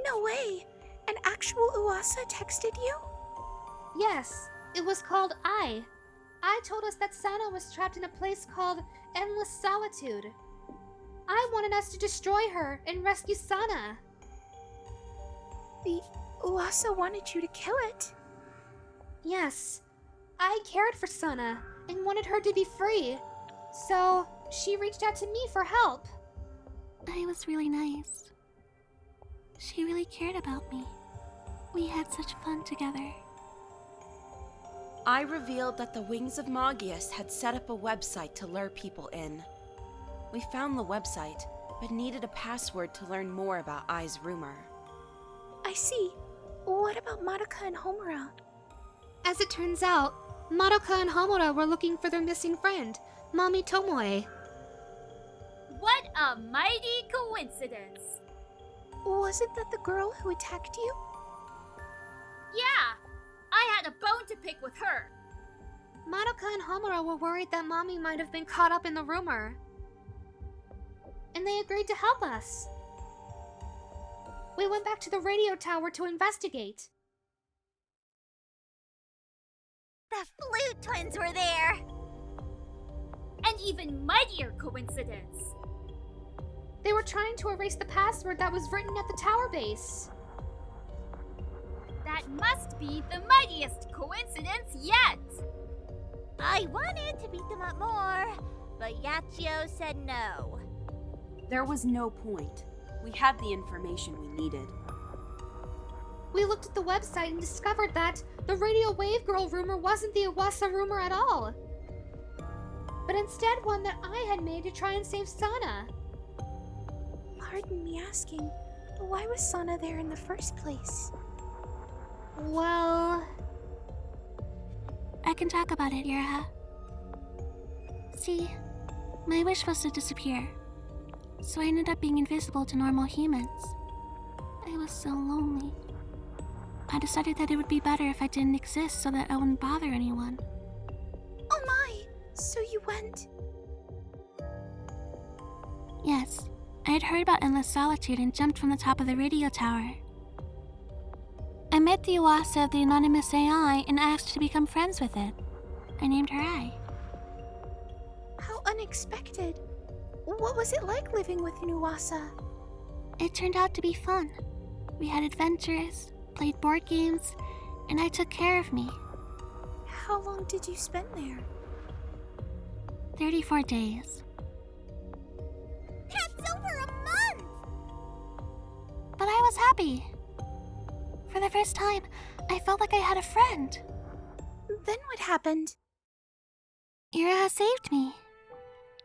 No way! An actual Uwasa texted you? Yes, it was called I. I told us that Sana was trapped in a place called Endless Solitude. I wanted us to destroy her and rescue Sana. The Uwasa wanted you to kill it. Yes, I cared for Sana and wanted her to be free. So, she reached out to me for help. I was really nice. She really cared about me. We had such fun together. I revealed that the Wings of Magius had set up a website to lure people in. We found the website, but needed a password to learn more about Ai's rumor. I see. What about Madoka and Homura? As it turns out, Madoka and Homura were looking for their missing friend, Mami Tomoe. What a mighty coincidence! Was it that the girl who attacked you? Yeah! I had a bone to pick with her! Madoka and Homura were worried that Mami might have been caught up in the rumor. And they agreed to help us. We went back to the radio tower to investigate. The Flute Twins were there! An even mightier coincidence! They were trying to erase the password that was written at the tower base. That must be the mightiest coincidence yet! I wanted to beat them up more, but Yachio said no. There was no point. We had the information we needed. We looked at the website and discovered that the Radio Wave Girl rumor wasn't the Iwasa rumor at all, but instead one that I had made to try and save Sana. Pardon me asking, why was Sana there in the first place? Well, I can talk about it, Iraha. See, my wish was to disappear, so I ended up being invisible to normal humans. I was so lonely. I decided that it would be better if I didn't exist so that I wouldn't bother anyone. Oh my! So you went... Yes, I had heard about endless solitude and jumped from the top of the radio tower. I met the Iwasa of the anonymous AI and asked to become friends with it. I named her Ai. How unexpected. What was it like living with Nuwasa? It turned out to be fun. We had adventures, played board games, and I took care of me. How long did you spend there? 34 days. That's over a month! But I was happy. For the first time, I felt like I had a friend. Then what happened? Iraha saved me.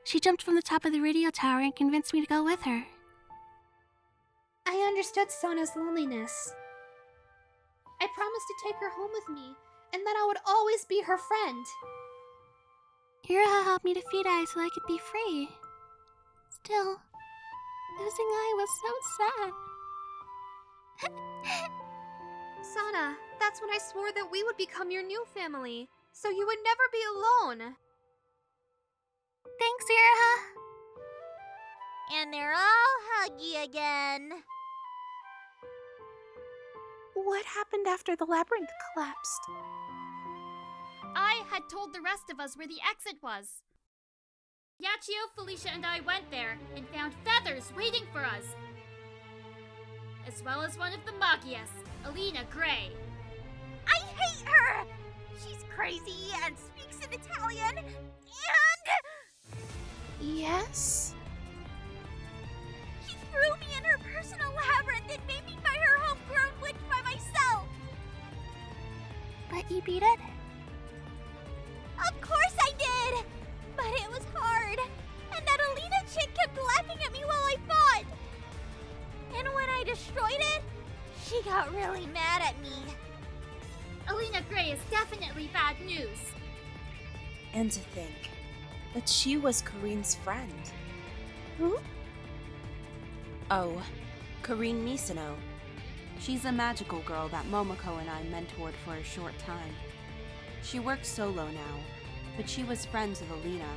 She jumped from the top of the radio tower and convinced me to go with her. I understood Sana's loneliness. I promised to take her home with me, and that I would always be her friend. Iraha helped me defeat Ai so I could be free. Still, losing Ai was so sad. Sana, that's when I swore that we would become your new family, so you would never be alone. Thanks, Iraha. And they're all huggy again. What happened after the labyrinth collapsed? I had told the rest of us where the exit was. Yachio, Felicia, and I went there and found feathers waiting for us, as well as one of the Magias, Alina Gray. I hate her! She's crazy and speaks in Italian, and... Yes? She threw me in her personal labyrinth and made me fight her homegrown witch by myself! But you beat it? Of course I did! But it was hard, and that Alina chick kept laughing at me while I fought! And when I destroyed it, she got really mad at me. Alina Gray is definitely bad news. And to think that she was Karin's friend. Who? Oh, Karin Misano. She's a magical girl that Momoko and I mentored for a short time. She works solo now, but she was friends with Alina.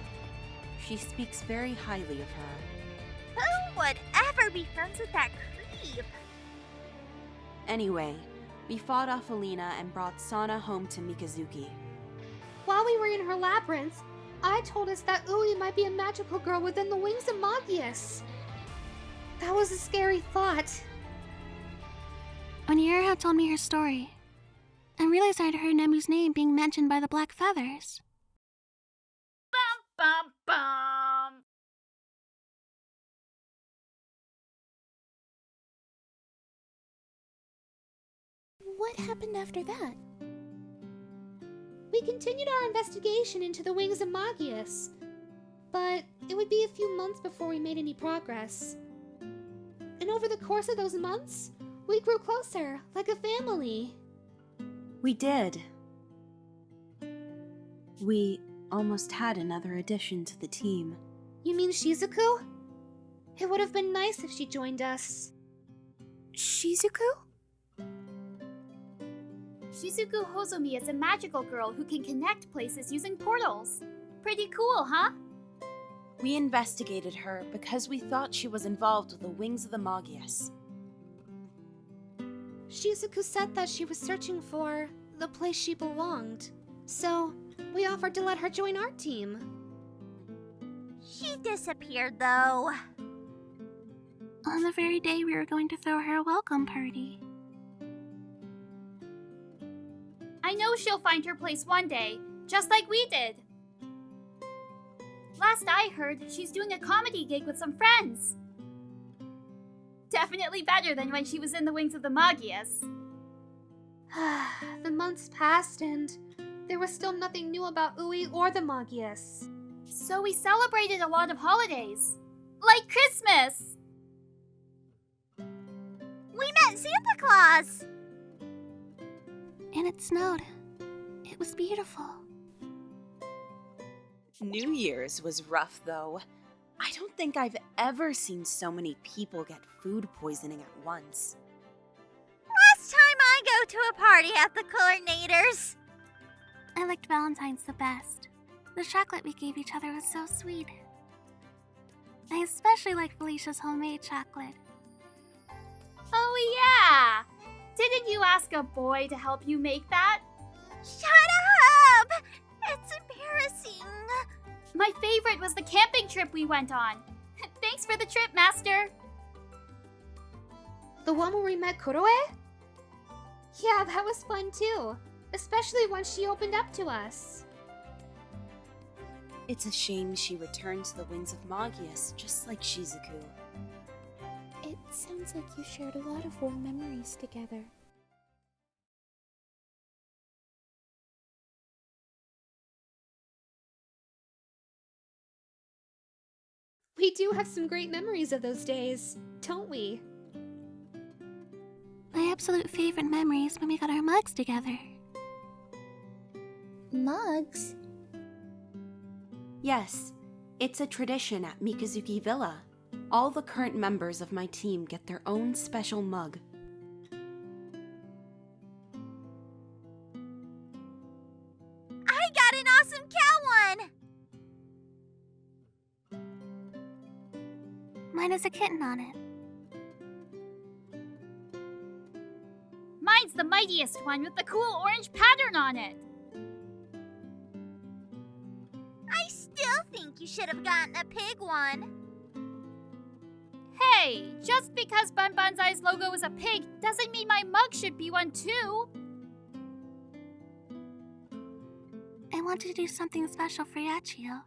She speaks very highly of her. Who would ever be friends with that creep? Anyway, we fought off Alina and brought Sana home to Mikazuki. While we were in her labyrinth, I told us that Ui might be a magical girl within the wings of Magius. That was a scary thought. When Iraha told me her story, I realized I'd heard Nemu's name being mentioned by the Black Feathers. Bum bum! What happened after that? We continued our investigation into the wings of Magius, but it would be a few months before we made any progress. And over the course of those months, we grew closer, like a family. We did. We almost had another addition to the team. You mean Shizuku? It would have been nice if she joined us. Shizuku? Shizuku Hozomi is a magical girl who can connect places using portals. Pretty cool, huh? We investigated her because we thought she was involved with the Wings of the Magius. Shizuku said that she was searching for the place she belonged, So, we offered to let her join our team. She disappeared, though. On the very day we were going to throw her a welcome party. I know she'll find her place one day, just like we did. Last I heard, she's doing a comedy gig with some friends. Definitely better than when she was in the wings of the Magias. The months passed and there was still nothing new about Ui or the Magias. So we celebrated a lot of holidays. Like Christmas! We met Santa Claus! And it snowed. It was beautiful. New Year's was rough, though. I don't think I've ever seen so many people get food poisoning at once. Last time I go to a party at the coordinators. I liked Valentine's the best. The chocolate we gave each other was so sweet. I especially liked Felicia's homemade chocolate. Oh yeah! Didn't you ask a boy to help you make that? Shut up! It's embarrassing. My favorite was the camping trip we went on. Thanks for the trip, Master. The one where we met Kuroe? Yeah, that was fun too. Especially once she opened up to us. It's a shame she returned to the wings of Magias, just like Shizuku. It sounds like you shared a lot of warm memories together. We do have some great memories of those days, don't we? My absolute favorite memory is when we got our mugs together. Mugs? Yes, it's a tradition at Mikazuki Villa. All the current members of my team get their own special mug. I got an awesome cow one! Mine has a kitten on it. Mine's the mightiest one with the cool orange pattern on it. I still think you should have gotten a pig one. Hey, just because Bun Banzai's logo is a pig doesn't mean my mug should be one too. I wanted to do something special for Yachio,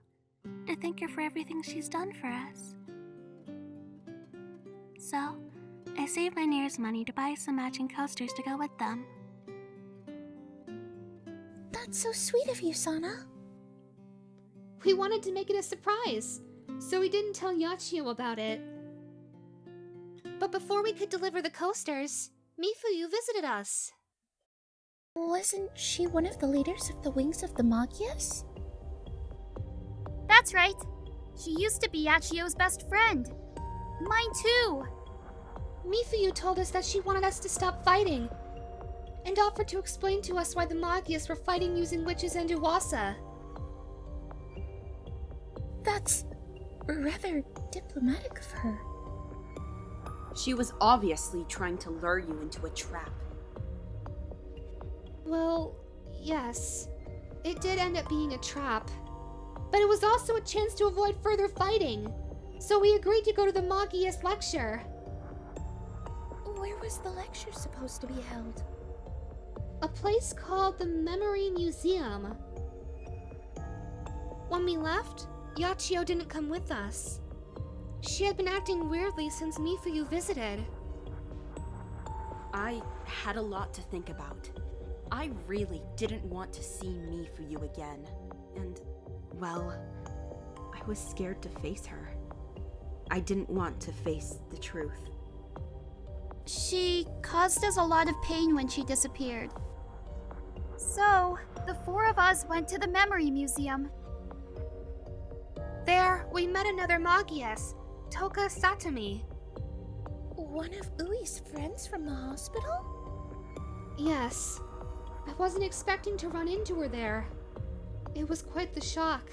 to thank her for everything she's done for us. So, I saved my New Year's money to buy some matching coasters to go with them. That's so sweet of you, Sana. We wanted to make it a surprise, so we didn't tell Yachio about it. But before we could deliver the coasters, Mifuyu visited us. Wasn't she one of the leaders of the Wings of the Magias? That's right. She used to be Yachio's best friend. Mine too. Mifuyu told us that she wanted us to stop fighting, and offered to explain to us why the Magias were fighting using witches and Uwasa. That's rather diplomatic of her. She was obviously trying to lure you into a trap. Well, yes. It did end up being a trap. But it was also a chance to avoid further fighting. So we agreed to go to the Magias lecture. Where was the lecture supposed to be held? A place called the Memory Museum. When we left, Yachio didn't come with us. She had been acting weirdly since Mifuyu visited. I had a lot to think about. I really didn't want to see Mifuyu again. And, well, I was scared to face her. I didn't want to face the truth. She caused us a lot of pain when she disappeared. So, the four of us went to the Memory Museum. There, we met another Magias, Toka Satomi. One of Ui's friends from the hospital? Yes. I wasn't expecting to run into her there. It was quite the shock.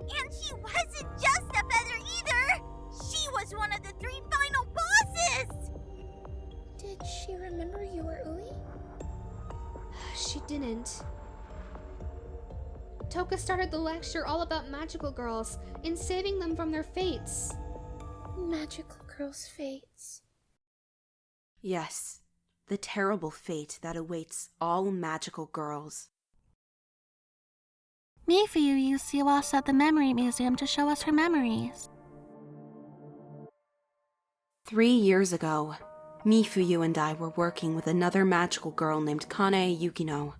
And she wasn't just a feather either! She was one of the 3 final bosses! Did she remember you were Ui? She didn't. Toka started the lecture all about magical girls and saving them from their fates. Magical girls' fates. Yes, the terrible fate that awaits all magical girls. Mifuyu used Yuasa at the Memory Museum to show us her memories. 3 years ago, Mifuyu and I were working with another magical girl named Kanae Yukino,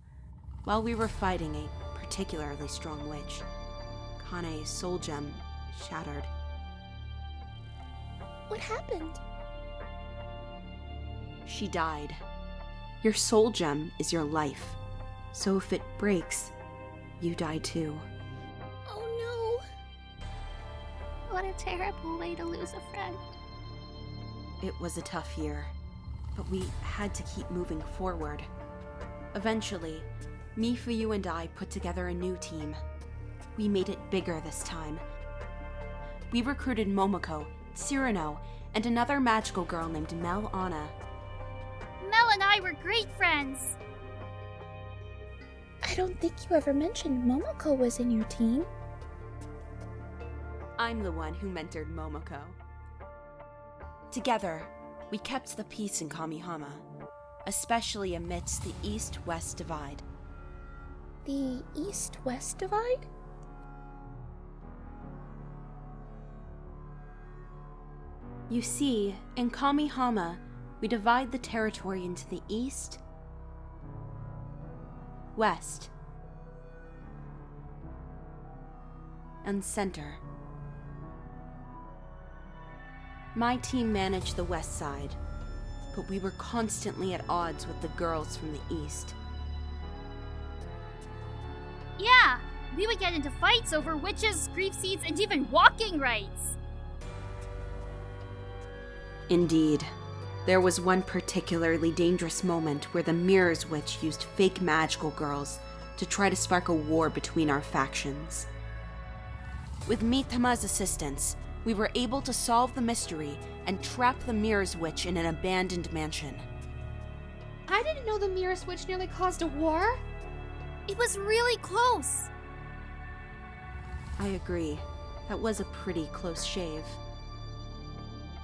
while we were fighting a particularly strong witch. Kanae's soul gem shattered. What happened? She died. Your soul gem is your life, so if it breaks, you die too. Oh What a terrible way to lose a friend. It was a tough year, but we had to keep moving forward. Eventually, Mifuyu and I put together a new team. We made it bigger this time. We recruited Momoko, Cyrano, and another magical girl named Mel Anna. Mel and I were great friends. no! I don't think you ever mentioned Momoko was in your team. I'm the one who mentored Momoko. Together, we kept the peace in Kamihama, especially amidst the East-West divide. The East-West divide? You see, in Kamihama, we divide the territory into the East, West, and Center. My team managed the West side, but we were constantly at odds with the girls from the East. Yeah, we would get into fights over witches, grief seeds, and even walking rights. Indeed. There was one particularly dangerous moment where the Mirrors Witch used fake magical girls to try to spark a war between our factions. With Mitama's assistance, we were able to solve the mystery and trap the Mirrors Witch in an abandoned mansion. I didn't know the Mirror Switch nearly caused a war. It was really close. I agree. That was a pretty close shave.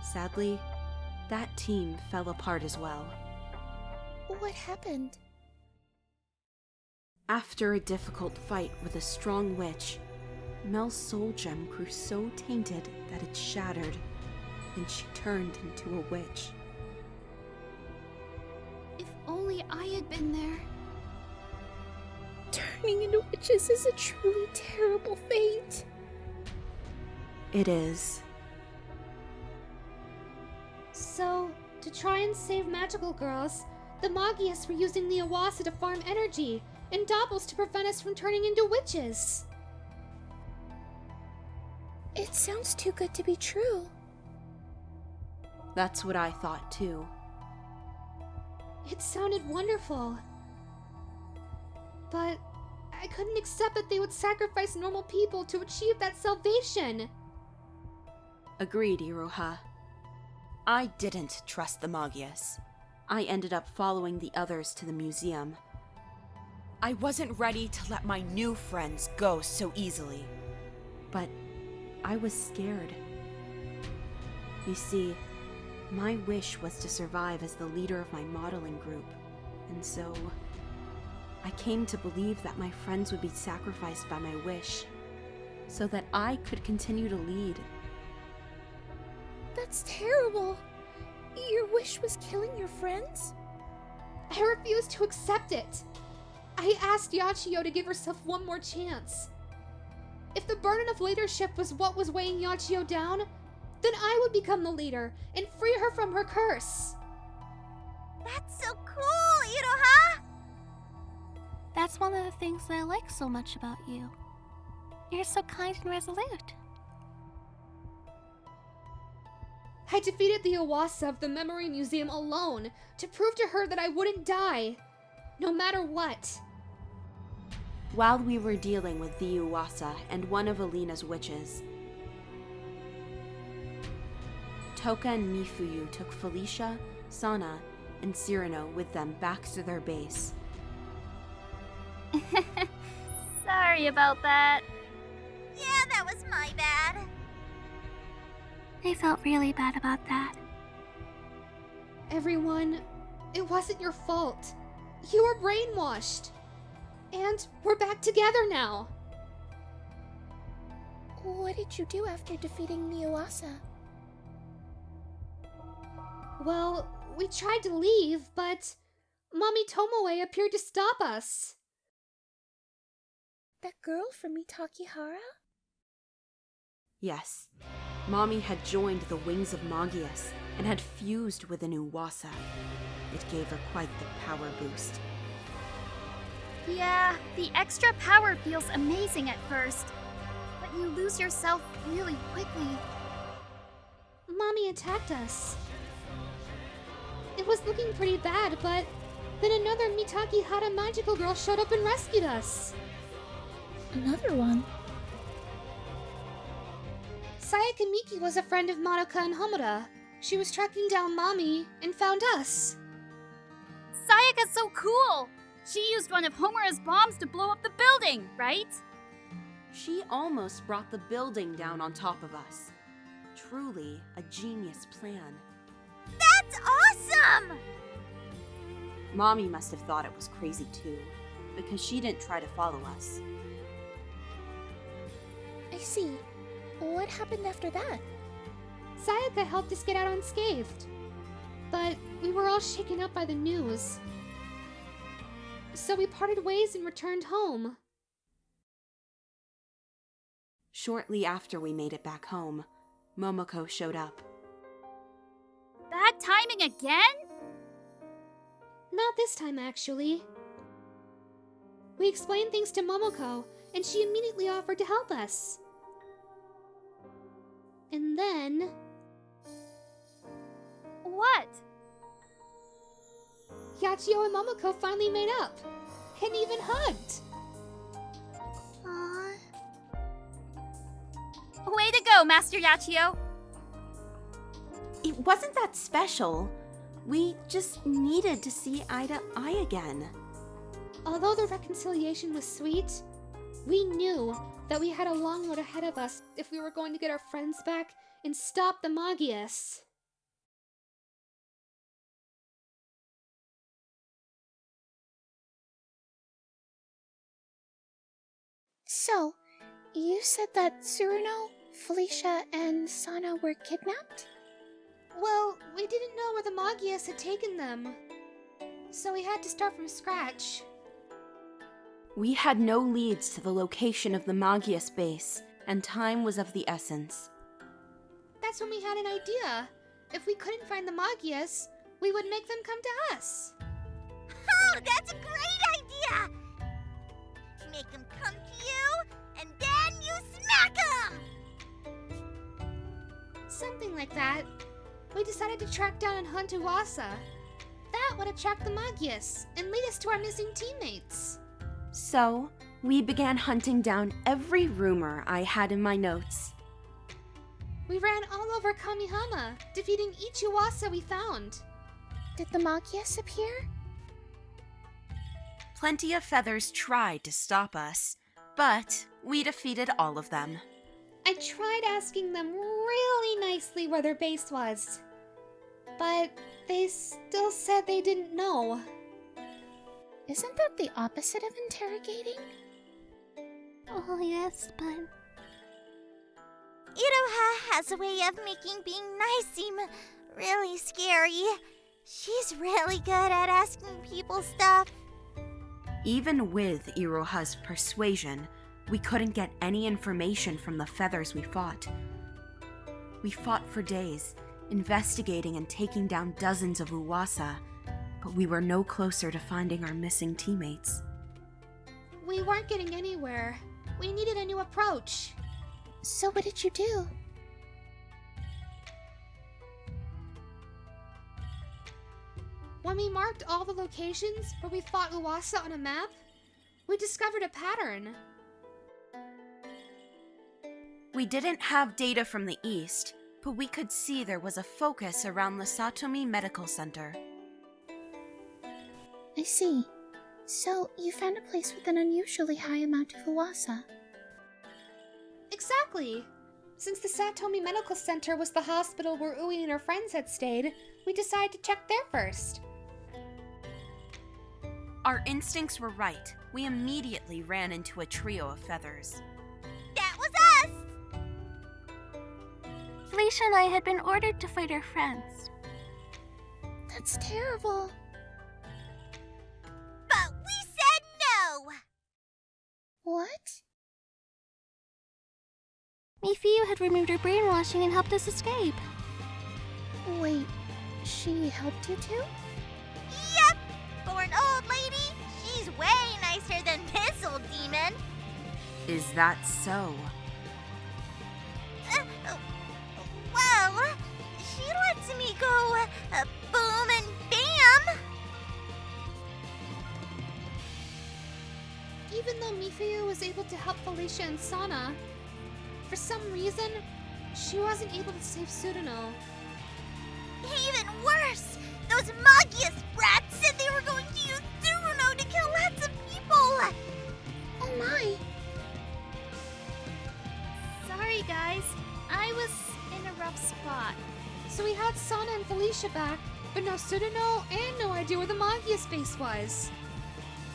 Sadly, that team fell apart as well. What happened? After a difficult fight with a strong witch, Mel's soul gem grew so tainted that it shattered, and she turned into a witch. If only I had been there. Turning into witches is a truly terrible fate. It is. So, to try and save magical girls, the Magias were using the Iwasa to farm energy and Doubles to prevent us from turning into witches. It sounds too good to be true. That's what I thought too. It sounded wonderful. But I couldn't accept that they would sacrifice normal people to achieve that salvation. Agreed, Iroha. I didn't trust the Magias. I ended up following the others to the museum. I wasn't ready to let my new friends go so easily. But I was scared. You see, my wish was to survive as the leader of my modeling group, and so I came to believe that my friends would be sacrificed by my wish, so that I could continue to lead. That's terrible. Your wish was killing your friends? I refused to accept it. I asked Yachio to give herself one more chance. If the burden of leadership was what was weighing Yachio down, then I would become the leader and free her from her curse. That's so cool, Iroha! That's one of the things that I like so much about you. You're so kind and resolute. I defeated the Iwasa of the Memory Museum alone to prove to her that I wouldn't die, no matter what. While we were dealing with the Uwasa and one of Alina's witches, Toka and Mifuyu took Felicia, Sana, and Cyrano with them back to their base. Sorry. sorry about that. Yeah, that was my bad. I felt really bad about that. Everyone, it wasn't your fault. You were brainwashed. And we're back together now. What did you do after defeating the Uasa? Well, we tried to leave, but Mommy Tomoe appeared to stop us. That girl from Mitakihara? Yes. Mommy had joined the wings of Magias and had fused with an Uasa. It gave her quite the power boost. Yeah, the extra power feels amazing at first, but you lose yourself really quickly. Mommy attacked us. It was looking pretty bad, but then another Mitakihara magical girl showed up and rescued us. Another one? Sayaka Miki was a friend of Madoka and Homura. She was tracking down Mommy and found us. Sayaka's so cool! She used one of Homura's bombs to blow up the building, right? She almost brought the building down on top of us. Truly a genius plan. That's awesome! Mommy must have thought it was crazy too, because she didn't try to follow us. I see. What happened after that? Sayaka helped us get out unscathed. But we were all shaken up by the news. So we parted ways and returned home. Shortly after we made it back home, Momoko showed up. Bad timing again? Not this time, actually. We explained things to Momoko, and she immediately offered to help us. And then... What? Yachio and Momoko finally made up, and even hugged. Aww. Way to go, Master Yachio! It wasn't that special. We just needed to see eye to eye again. Although the reconciliation was sweet, we knew that we had a long road ahead of us if we were going to get our friends back and stop the Magias. So, you said that Tsuruno, Felicia, and Sana were kidnapped? Well, we didn't know where the Magias had taken them, so we had to start from scratch. We had no leads to the location of the Magias base, and time was of the essence. That's when we had an idea. If we couldn't find the Magias, we would make them come to us. Oh, that's a great idea! Make them come to you, and then you smack them! Something like that. We decided to track down and hunt Uasa. That would attract the Magias and lead us to our missing teammates. So, we began hunting down every rumor I had in my notes. We ran all over Kamihama, defeating each Uasa we found. Did the Magias appear? Plenty of feathers tried to stop us, but we defeated all of them. I tried asking them really nicely where their base was, but they still said they didn't know. Isn't that the opposite of interrogating? Oh, yes, but Iroha has a way of making being nice seem really scary. She's really good at asking people stuff. Even with Iroha's persuasion, we couldn't get any information from the feathers we fought. We fought for days, investigating and taking down dozens of Uasa, but we were no closer to finding our missing teammates. We weren't getting anywhere. We needed a new approach. So what did you do? When we marked all the locations where we fought Uasa on a map, we discovered a pattern. We didn't have data from the east, but we could see there was a focus around the Satomi Medical Center. I see. So, you found a place with an unusually high amount of uwasa. Exactly. Since the Satomi Medical Center was the hospital where Ui and her friends had stayed, we decided to check there first. Our instincts were right. We immediately ran into a trio of feathers. That was us! Felicia and I had been ordered to fight our friends. That's terrible. But we said no! What? Mifiu had removed her brainwashing and helped us escape. Wait, she helped you too? Yep! For an old lady, she's way nicer than this old demon. Is that so? Well, she lets me go boom and bam. Even though Mifiu was able to help Felicia and Sana, for some reason, she wasn't able to save Tsuruno. Even worse, those Magia brats said they were going to use Tsuruno to kill lots of people. Oh my! Sorry, guys. I was in a rough spot. So we had Sana and Felicia back, but no Tsuruno and no idea where the Magia space was.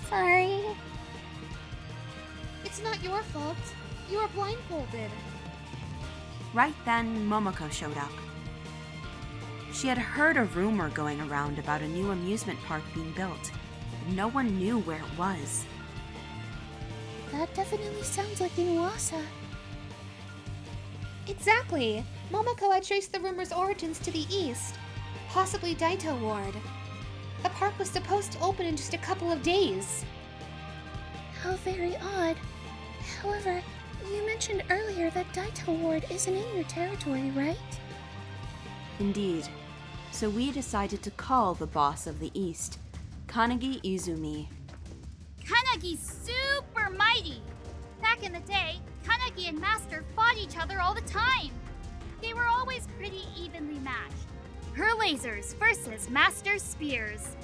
Sorry. It's not your fault. You were blindfolded. Right then, Momoko showed up. She had heard a rumor going around about a new amusement park being built, but no one knew where it was. That definitely sounds like Inuasa. Exactly. Momoko had traced the rumor's origins to the east, possibly Daito Ward. The park was supposed to open in just a couple of days. How very odd. However, you mentioned earlier that Daito Ward isn't in your territory, right? Indeed. So we decided to call the boss of the East, Kanagi Izumi. Kanagi's super mighty! Back in the day, Kanagi and Master fought each other all the time. They were always pretty evenly matched. Her lasers versus Master's spears.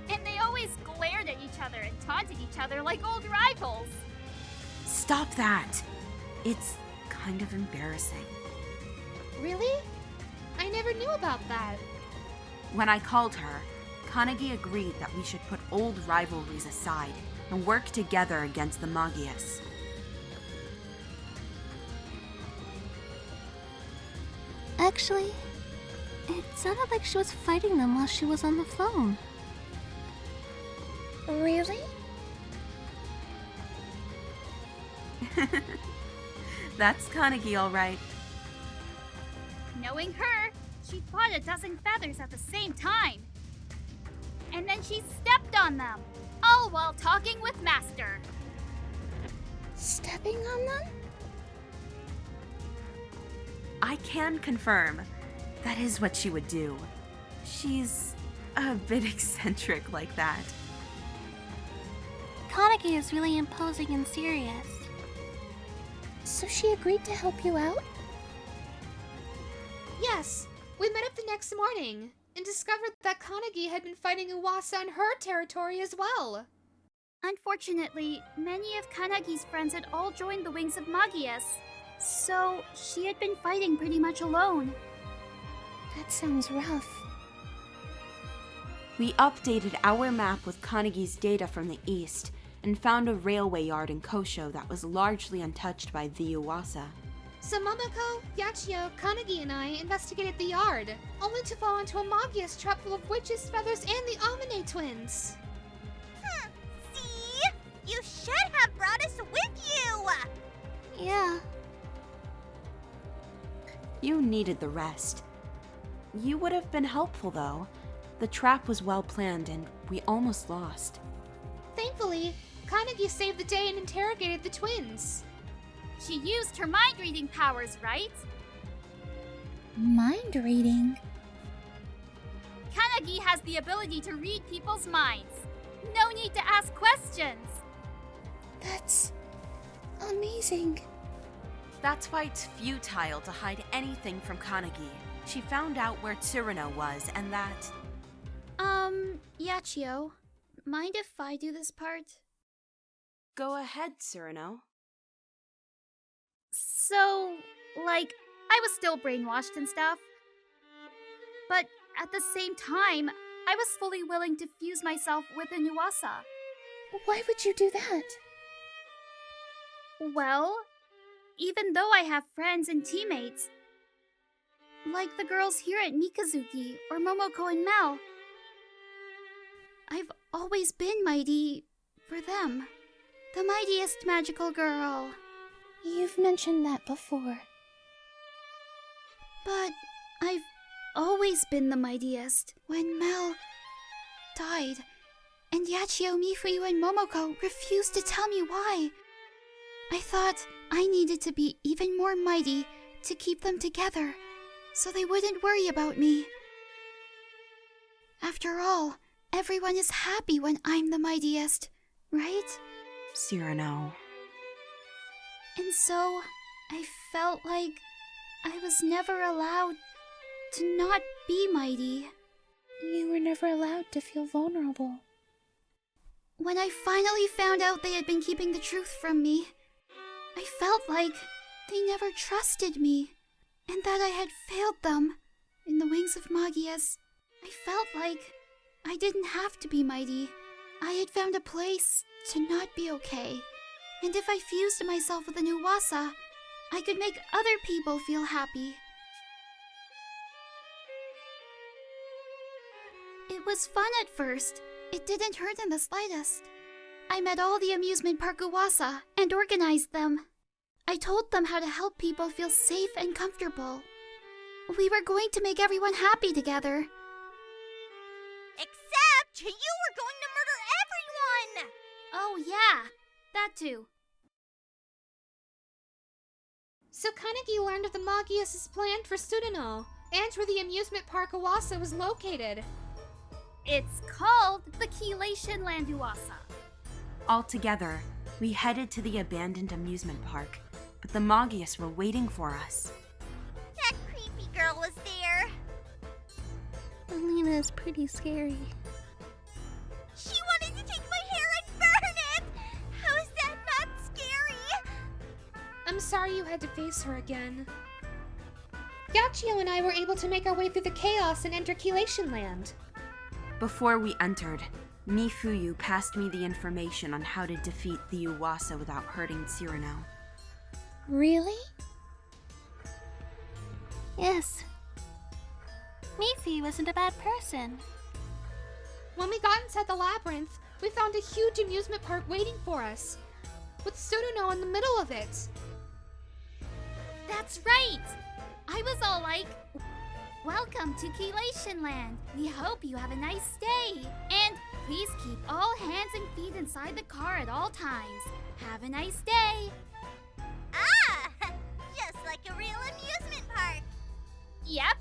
And they always glared at each other and taunted each other like old rivals. Stop that! It's kind of embarrassing. Really? I never knew about that. When I called her, Kanagi agreed that we should put old rivalries aside and work together against the Magias. Actually, it sounded like she was fighting them while she was on the phone. Really? That's Kanagi, all right. Knowing her, she fought a dozen feathers at the same time. And then she stepped on them, all while talking with Master. Stepping on them? I can confirm that is what she would do. She's a bit eccentric like that. Kanagi is really imposing and serious. So she agreed to help you out? Yes, we met up the next morning and discovered that Kanagi had been fighting Uwasa on her territory as well. Unfortunately, many of Kanagi's friends had all joined the wings of Magias, so she had been fighting pretty much alone. That sounds rough. We updated our map with Kanagi's data from the east and found a railway yard in Kosho that was largely untouched by the Uwasa. So Momoko, Yachio, Kanagi, and I investigated the yard, only to fall into a Magia's trap full of witches, feathers, and the Amine twins. See? You should have brought us with you! Yeah. You needed the rest. You would have been helpful, though. The trap was well planned and we almost lost. Thankfully, Kanagi saved the day and interrogated the twins. She used her mind-reading powers, right? Mind reading? Kanagi has the ability to read people's minds. No need to ask questions. That's amazing. That's why it's futile to hide anything from Kanagi. She found out where Tsuruno was and that... Yachio, mind if I do this part? Go ahead, Cyrano. So, like, I was still brainwashed and stuff. But at the same time, I was fully willing to fuse myself with a Nuwasa. Why would you do that? Well, even though I have friends and teammates, like the girls here at Mikazuki or Momoko and Mel, I've always been mighty for them. The mightiest magical girl. You've mentioned that before. But I've always been the mightiest. When Mel died, and Yachio, Mifuyu, and Momoko refused to tell me why, I thought I needed to be even more mighty to keep them together, so they wouldn't worry about me. After all, everyone is happy when I'm the mightiest, right? Cyrano. And so, I felt like I was never allowed to not be mighty. You were never allowed to feel vulnerable. When I finally found out they had been keeping the truth from me, I felt like they never trusted me, and that I had failed them. In the wings of Magia's, I felt like I didn't have to be mighty. I had found a place to not be okay. And if I fused myself with a Nuwasa, I could make other people feel happy. It was fun at first. It didn't hurt in the slightest. I met all the amusement park Uwasa and organized them. I told them how to help people feel safe and comfortable. We were going to make everyone happy together. Except you were going to murder everyone! Oh yeah, that too. So Kaneki learned of the Magia's plan for Tsuruno, and where the amusement park Iwasa was located. It's called the Chelation Land Uwasa. Altogether, we headed to the abandoned amusement park, but the Magias were waiting for us. That creepy girl was there. Alina is pretty scary. She wanted to take my hair and burn it! How is that not scary? I'm sorry you had to face her again. Yachio and I were able to make our way through the chaos and enter Chelation Land. Before we entered, Mifuyu passed me the information on how to defeat the Uwasa without hurting Cyrano. Really? Yes. Mifi wasn't a bad person. When we got inside the labyrinth, we found a huge amusement park waiting for us, with Tsuruno in the middle of it. That's right! I was all like, welcome to Chelation Land. We hope you have a nice stay. And please keep all hands and feet inside the car at all times. Have a nice day. Ah! Just like a real amusement park. Yep.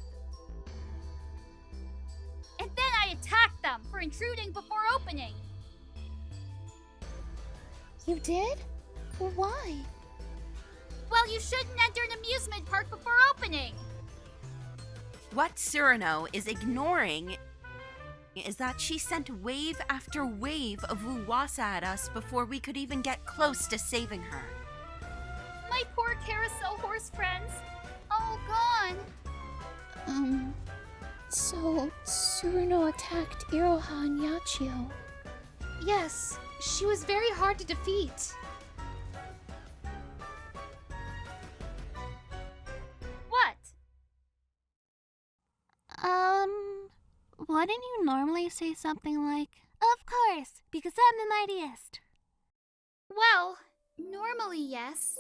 And then I attacked them for intruding before opening. You did? Why? Well, you shouldn't enter an amusement park before opening. What Cyrano is ignoring is that she sent wave after wave of Uwasa at us before we could even get close to saving her. My poor carousel horse friends, all gone. So Tsuruno attacked Iroha and Yachio. Yes, she was very hard to defeat. What? Wouldn't you normally say something like, "Of course, because I'm the mightiest"? Well, normally yes.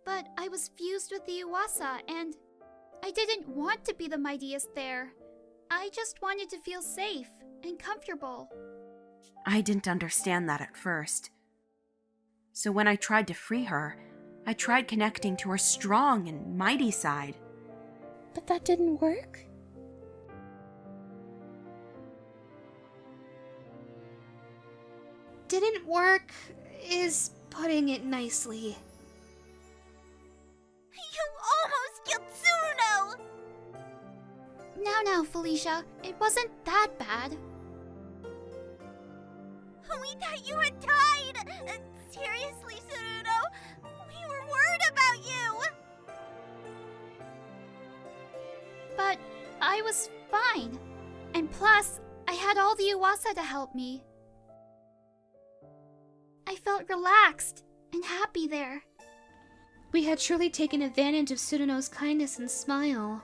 But I was fused with the Uwasa, and I didn't want to be the mightiest there. I just wanted to feel safe and comfortable. I didn't understand that at first. So when I tried to free her, I tried connecting to her strong and mighty side. But that didn't work? Didn't work is putting it nicely. You almost killed Tsuruno! Now, Felicia, it wasn't that bad. Who We thought you had died! Seriously, Tsuruno, we were worried about you! But I was fine. And plus, I had all the Uwasa to help me. I felt relaxed and happy there. We had truly taken advantage of Tsuruno's kindness and smile.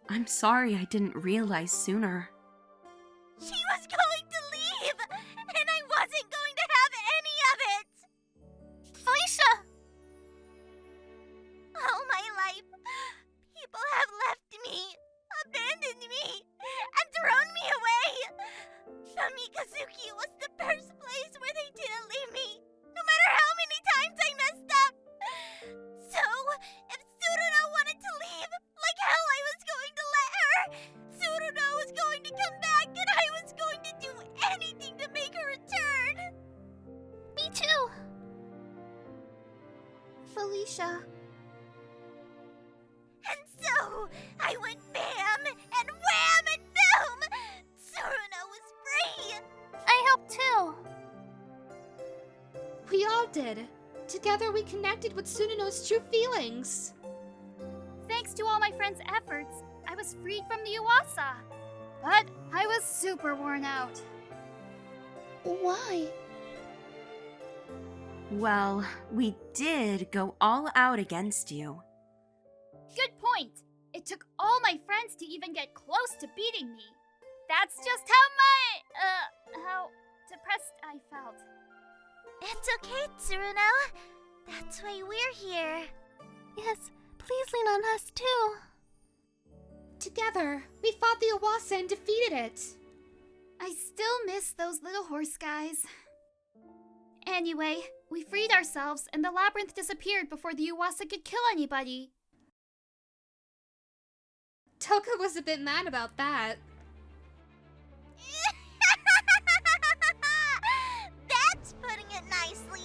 I'm sorry I didn't realize sooner. She was going to leave, and I wasn't going to have any of it! Felicia! All my life, people have left me, abandoned me, and thrown me away! The Mikazuki was the first place where they didn't leave me, no matter how many times I messed up! So, if Tsuruno wanted to leave, like how I was going to let her, Tsuruno was going to come back and I was going to do anything to make her return! Me too! Felicia. And so, I went bam, and wham, and boom! Tsuruno was free! I hope too. We all did. Together we connected with Tsuruno's true feelings. Thanks to all my friends' efforts, I was freed from the Uwasa. But I was super worn out. Why? Well, we did go all out against you. Good point. It took all my friends to even get close to beating me. That's just how depressed I felt. It's okay, Tsuruno. That's why we're here. Yes, please lean on us too. Together, we fought the Uwasa and defeated it. I still miss those little horse guys. Anyway, we freed ourselves and the labyrinth disappeared before the Uwasa could kill anybody. Toka was a bit mad about that. That's putting it nicely.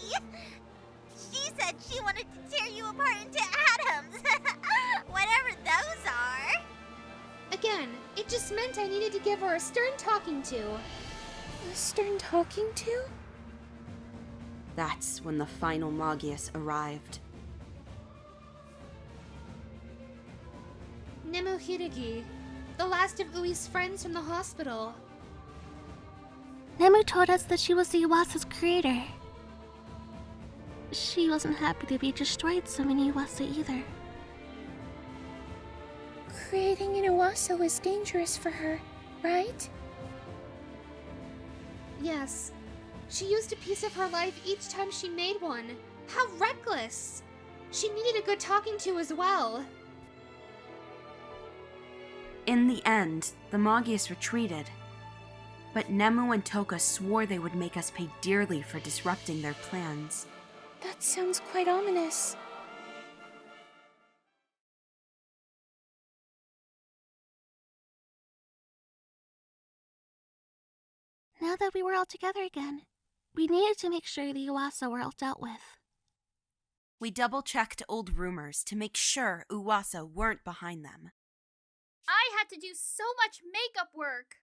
She said she wanted to tear you apart into atoms. Whatever those are. Again, it just meant I needed to give her a stern talking to. A stern talking to? That's when the final Magius arrived. Nemu Hiragi, the last of Ui's friends from the hospital. Nemu told us that she was the Uwasa's creator. She wasn't happy to be destroyed so many Uwasa either. Creating an Uwasa was dangerous for her, right? Yes. She used a piece of her life each time she made one. How reckless! She needed a good talking to as well. In the end, the Magius retreated. But Nemu and Toka swore they would make us pay dearly for disrupting their plans. That sounds quite ominous. Now that we were all together again, we needed to make sure the Uwasa were all dealt with. We double-checked old rumors to make sure Uwasa weren't behind them. I had to do so much makeup work.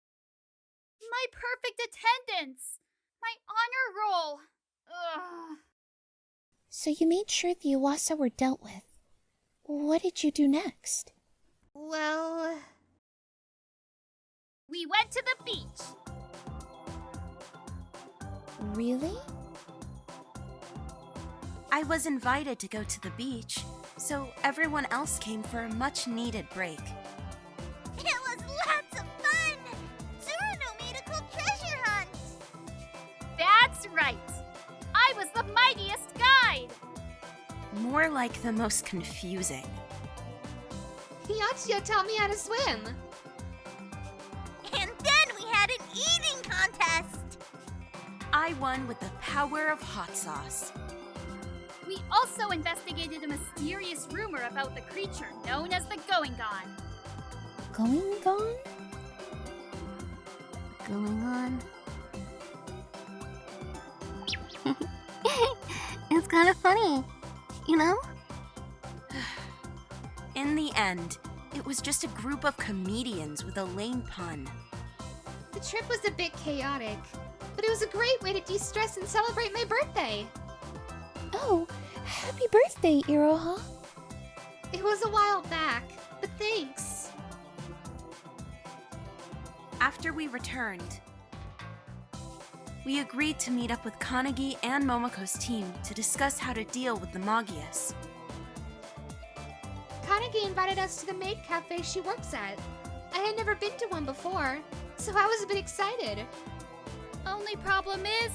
My perfect attendance. My honor roll. Ugh. So you made sure the Uwasa were dealt with. What did you do next? Well... We went to the beach. Really? I was invited to go to the beach, so everyone else came for a much-needed break. It was lots of fun! Tsuruno made a cool treasure hunt! That's right. I was the mightiest guide. More like the most confusing. Hyachiyo taught me how to swim. And then we had an eating contest! I won with the power of hot sauce. We also investigated a mysterious rumor about the creature known as the Going Gone. Going gone? Going on. It's kind of funny, you know? In the end, it was just a group of comedians with a lame pun. The trip was a bit chaotic, but it was a great way to de-stress and celebrate my birthday. Oh, happy birthday, Iroha. It was a while back, but thanks. After we returned, we agreed to meet up with Kanagi and Momoko's team to discuss how to deal with the Magias. Kanagi invited us to the maid cafe she works at. I had never been to one before, so I was a bit excited. Only problem is,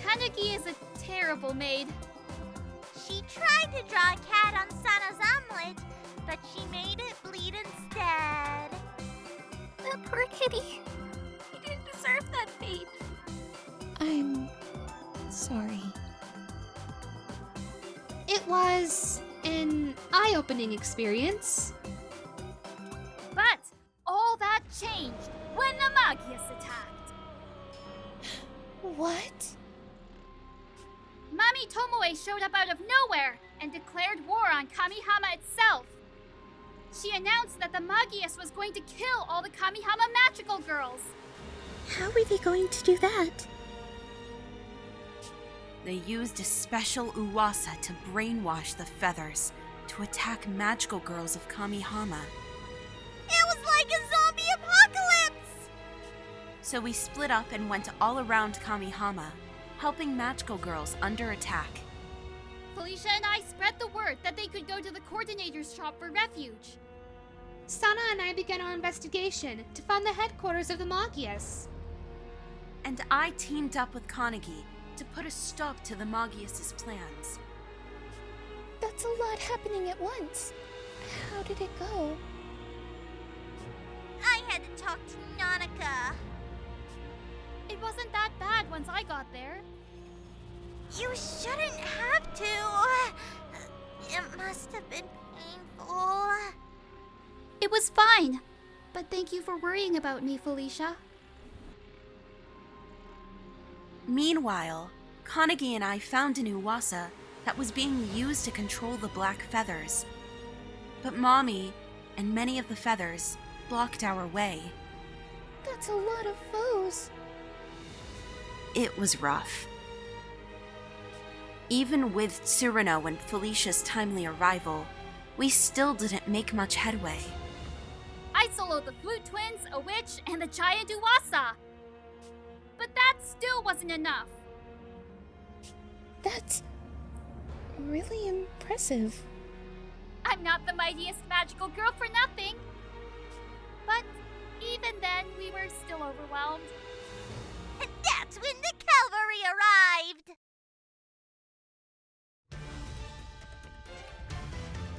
Kanagi is a terrible maid. She tried to draw a cat on Sana's omelet, but she made it bleed instead. That poor kitty. He didn't deserve that fate. I'm sorry. It was an eye-opening experience. But all that changed when the Magias attacked. What? Mami Tomoe showed up out of nowhere and declared war on Kamihama itself. She announced that the Magias was going to kill all the Kamihama magical girls. How are they going to do that? They used a special uwasa to brainwash the feathers to attack magical girls of Kamihama. It was like a zombie apocalypse! So we split up and went all around Kamihama, helping magical girls under attack. Felicia and I spread the word that they could go to the coordinator's shop for refuge. Sana and I began our investigation to find the headquarters of the Magias. And I teamed up with Kanagi to put a stop to the Magias' plans. That's a lot happening at once. How did it go? I had to talk to Nanaka. It wasn't that bad once I got there. You shouldn't have to. It must have been painful. It was fine. But thank you for worrying about me, Felicia. Meanwhile, Kanagi and I found an uwasa that was being used to control the black feathers. But Mommy and many of the feathers blocked our way. That's a lot of foes. It was rough. Even with Tsurano and Felicia's timely arrival, we still didn't make much headway. I soloed the Flute Twins, a witch, and the giant Uwasa. But that still wasn't enough. That's really impressive. I'm not the mightiest magical girl for nothing. But even then, we were still overwhelmed. And that's when the cavalry arrived!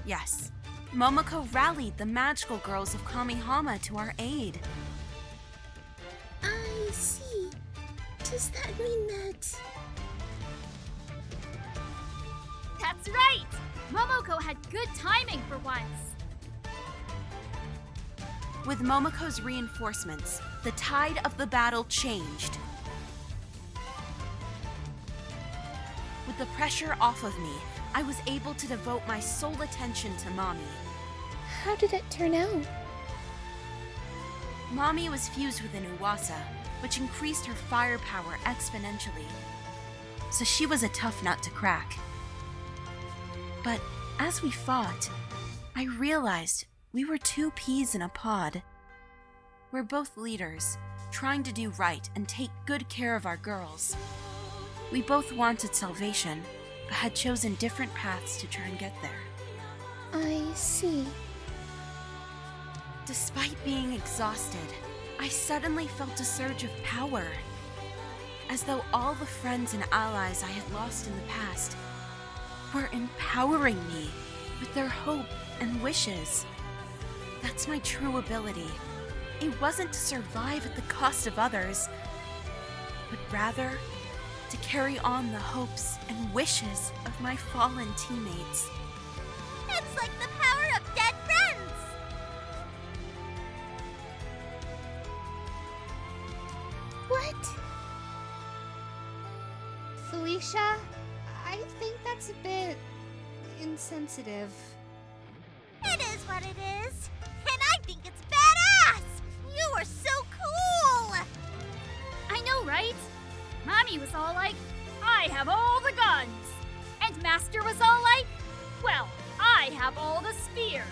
Yes, Momoko rallied the magical girls of Kamihama to our aid. I see. Does that mean that... That's right! Momoko had good timing for once. With Momoko's reinforcements, the tide of the battle changed. With the pressure off of me, I was able to devote my sole attention to Mommy. How did it turn out? Mommy was fused with an uwasa, which increased her firepower exponentially. So she was a tough nut to crack. But as we fought, I realized we were two peas in a pod. We're both leaders, trying to do right and take good care of our girls. We both wanted salvation, but had chosen different paths to try and get there. I see. Despite being exhausted, I suddenly felt a surge of power. As though all the friends and allies I had lost in the past were empowering me with their hope and wishes. That's my true ability. It wasn't to survive at the cost of others, but rather to carry on the hopes and wishes of my fallen teammates. It's like the power of dead friends! What? Felicia, I think that's a bit insensitive. It is what it is. And I think it's badass! You are so cool! I know, right? Master was all like, well, I have all the spears.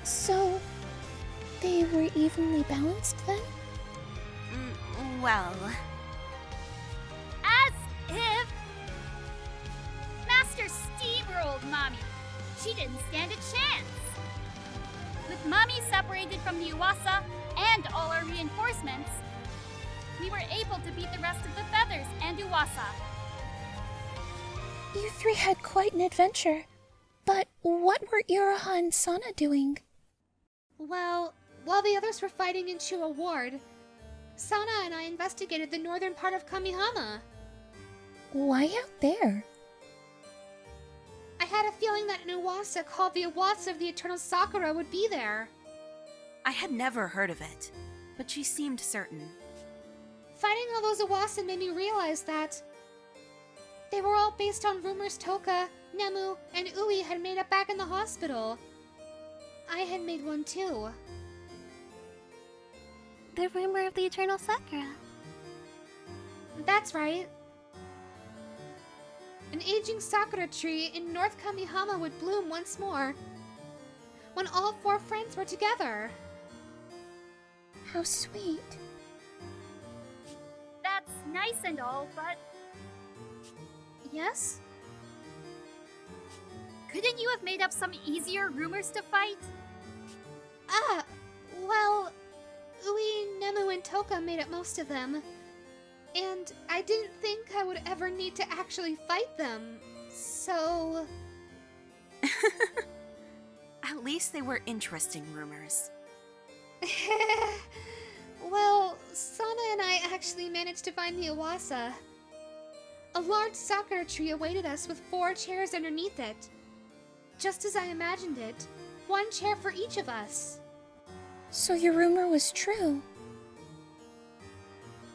So, they were evenly balanced then? Well, As if Master steamrolled Mommy. She didn't stand a chance. With Mommy separated from the Uwasa and all our reinforcements, we were able to beat the rest of the feathers and Uwasa. You three had quite an adventure. But what were Iroha and Sana doing? Well, while the others were fighting in Chua Ward, Sana and I investigated the northern part of Kamihama. Why out there? I had a feeling that an Uwasa called the Uwasa of the Eternal Sakura would be there. I had never heard of it, but she seemed certain. Fighting all those Uwasa made me realize that they were all based on rumors Toka, Nemu, and Ui had made up back in the hospital. I had made one too. The rumor of the Eternal Sakura. That's right. An aging sakura tree in North Kamihama would bloom once more when all four friends were together. How sweet. That's nice and all, but Yes? couldn't you have made up some easier rumors to fight? Well, Ui, Nemu, and Toka made up most of them. And I didn't think I would ever need to actually fight them, so... At least they were interesting rumors. Well, Sana and I actually managed to find the Uwasa. A large sakura tree awaited us with 4 chairs underneath it. Just as I imagined it, 1 chair for each of us. So your rumor was true.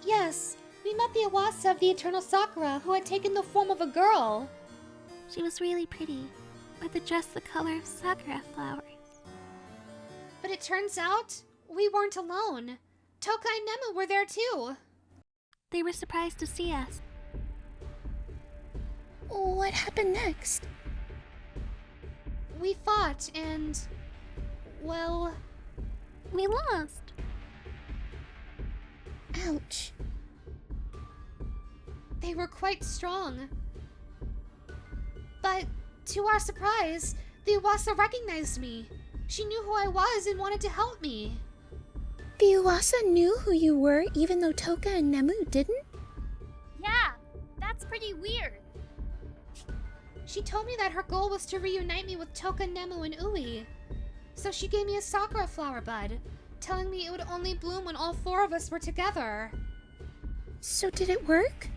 Yes, we met the Uwasa of the Eternal Sakura who had taken the form of a girl. She was really pretty, with a dress the color of sakura flowers. But it turns out, we weren't alone. Toka and Nemu were there too. They were surprised to see us. What happened next? We fought and... well... We lost. Ouch. They were quite strong. But, to our surprise, the Uwasa recognized me. She knew who I was and wanted to help me. The Uwasa knew who you were even though Toka and Nemu didn't? Yeah, that's pretty weird. She told me that her goal was to reunite me with Toka, Nemu, and Ui. So she gave me a sakura flower bud, telling me it would only bloom when all 4 of us were together. So did it work?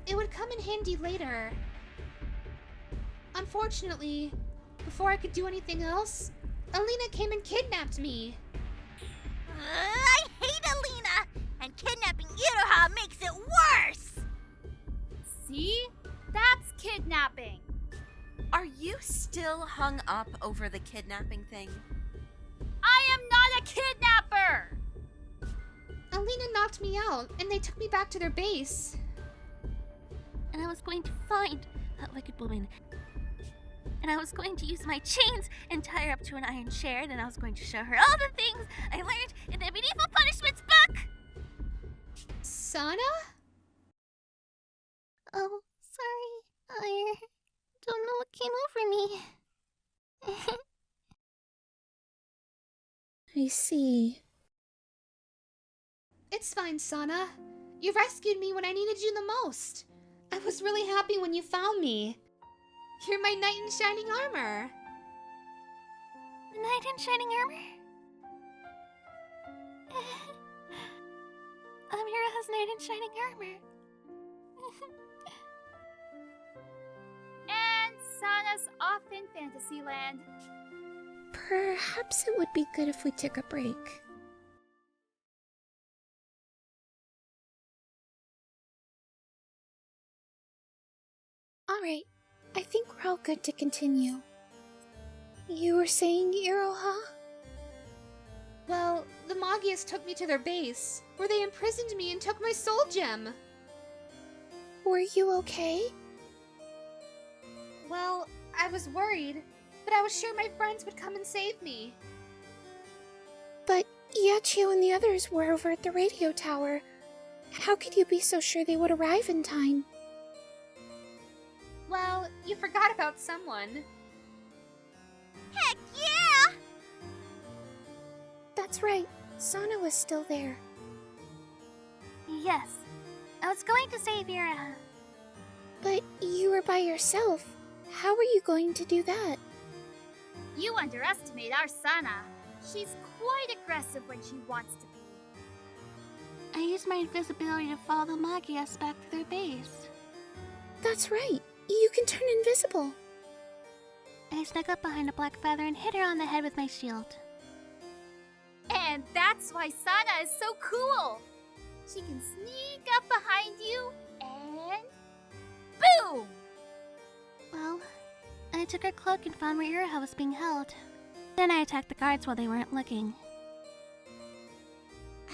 It would come in handy later. Unfortunately, before I could do anything else, Alina came and kidnapped me. I hate Alina, and kidnapping Iroha makes it worse. See? That's kidnapping. Are you still hung up over the kidnapping thing? I am not a kidnapper! Alina knocked me out, and they took me back to their base. And I was going to find that wicked woman. And I was going to use my chains and tie her up to an iron chair, and I was going to show her all the things I learned in the Medieval Punishments book! Sana? Oh, sorry. I don't know what came over me. I see. It's fine, Sana. You rescued me when I needed you the most. I was really happy when you found me. You're my knight in shining armor. The knight in shining armor? Amira's knight in shining armor. And Sana's off in Fantasyland. Perhaps it would be good if we took a break. Alright, I think we're all good to continue. You were saying, Iroha? Well, the Magias took me to their base, where they imprisoned me and took my soul gem. Were you okay? Well, I was worried, but I was sure my friends would come and save me. But Yachio and the others were over at the radio tower. How could you be so sure they would arrive in time? Well, you forgot about someone. Heck yeah! That's right. Sana was still there. Yes. I was going to save Yura. But you were by yourself. How were you going to do that? You underestimate our Sana. She's quite aggressive when she wants to be. I used my invisibility to follow the Magias back to their base. That's right. You can turn invisible. I snuck up behind a black feather and hit her on the head with my shield. And that's why Sana is so cool. She can sneak up behind you and boom! Well, I took her cloak and found where Yura was being held. Then I attacked the guards while they weren't looking.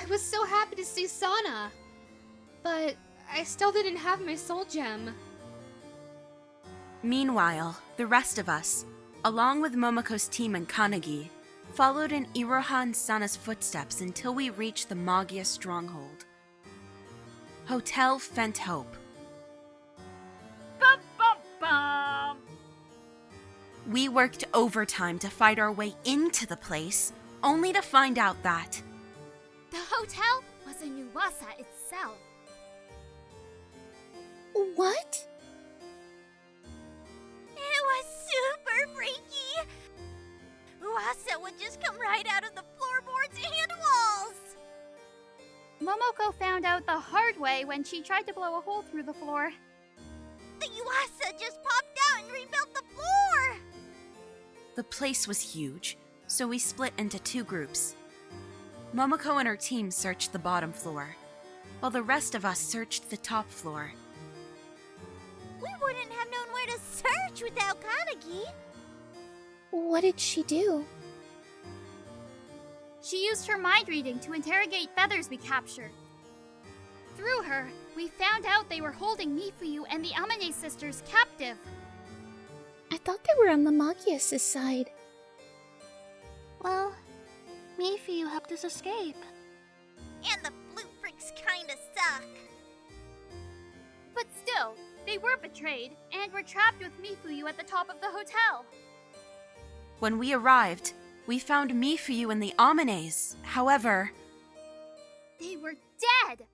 I was so happy to see Sana, but I still didn't have my soul gem. Meanwhile, the rest of us, along with Momoko's team and Kanagi, followed in Iroha and Sana's footsteps until we reached the Magia stronghold. Hotel Fent Hope. Bum bum bum! We worked overtime to fight our way into the place, only to find out that The hotel was in Uwasa itself. What? It was super freaky! Uasa would just come right out of the floorboards and walls! Momoko found out the hard way when she tried to blow a hole through the floor. The Uasa just popped out and rebuilt the floor! the place was huge, so we split into two groups. Momoko and her team searched the bottom floor, while the rest of us searched the top floor. We wouldn't have known where to search without Kanagi. What did she do? She used her mind reading to interrogate feathers we captured. Through her, we found out they were holding Mifuyu and the Amane sisters captive. I thought they were on the Magias' side. Well, Mifuyu helped us escape. And the blue freaks kinda suck. But still, they were betrayed and were trapped with Mifuyu at the top of the hotel. When we arrived, we found Mifuyu and the Amanes. However, They were dead!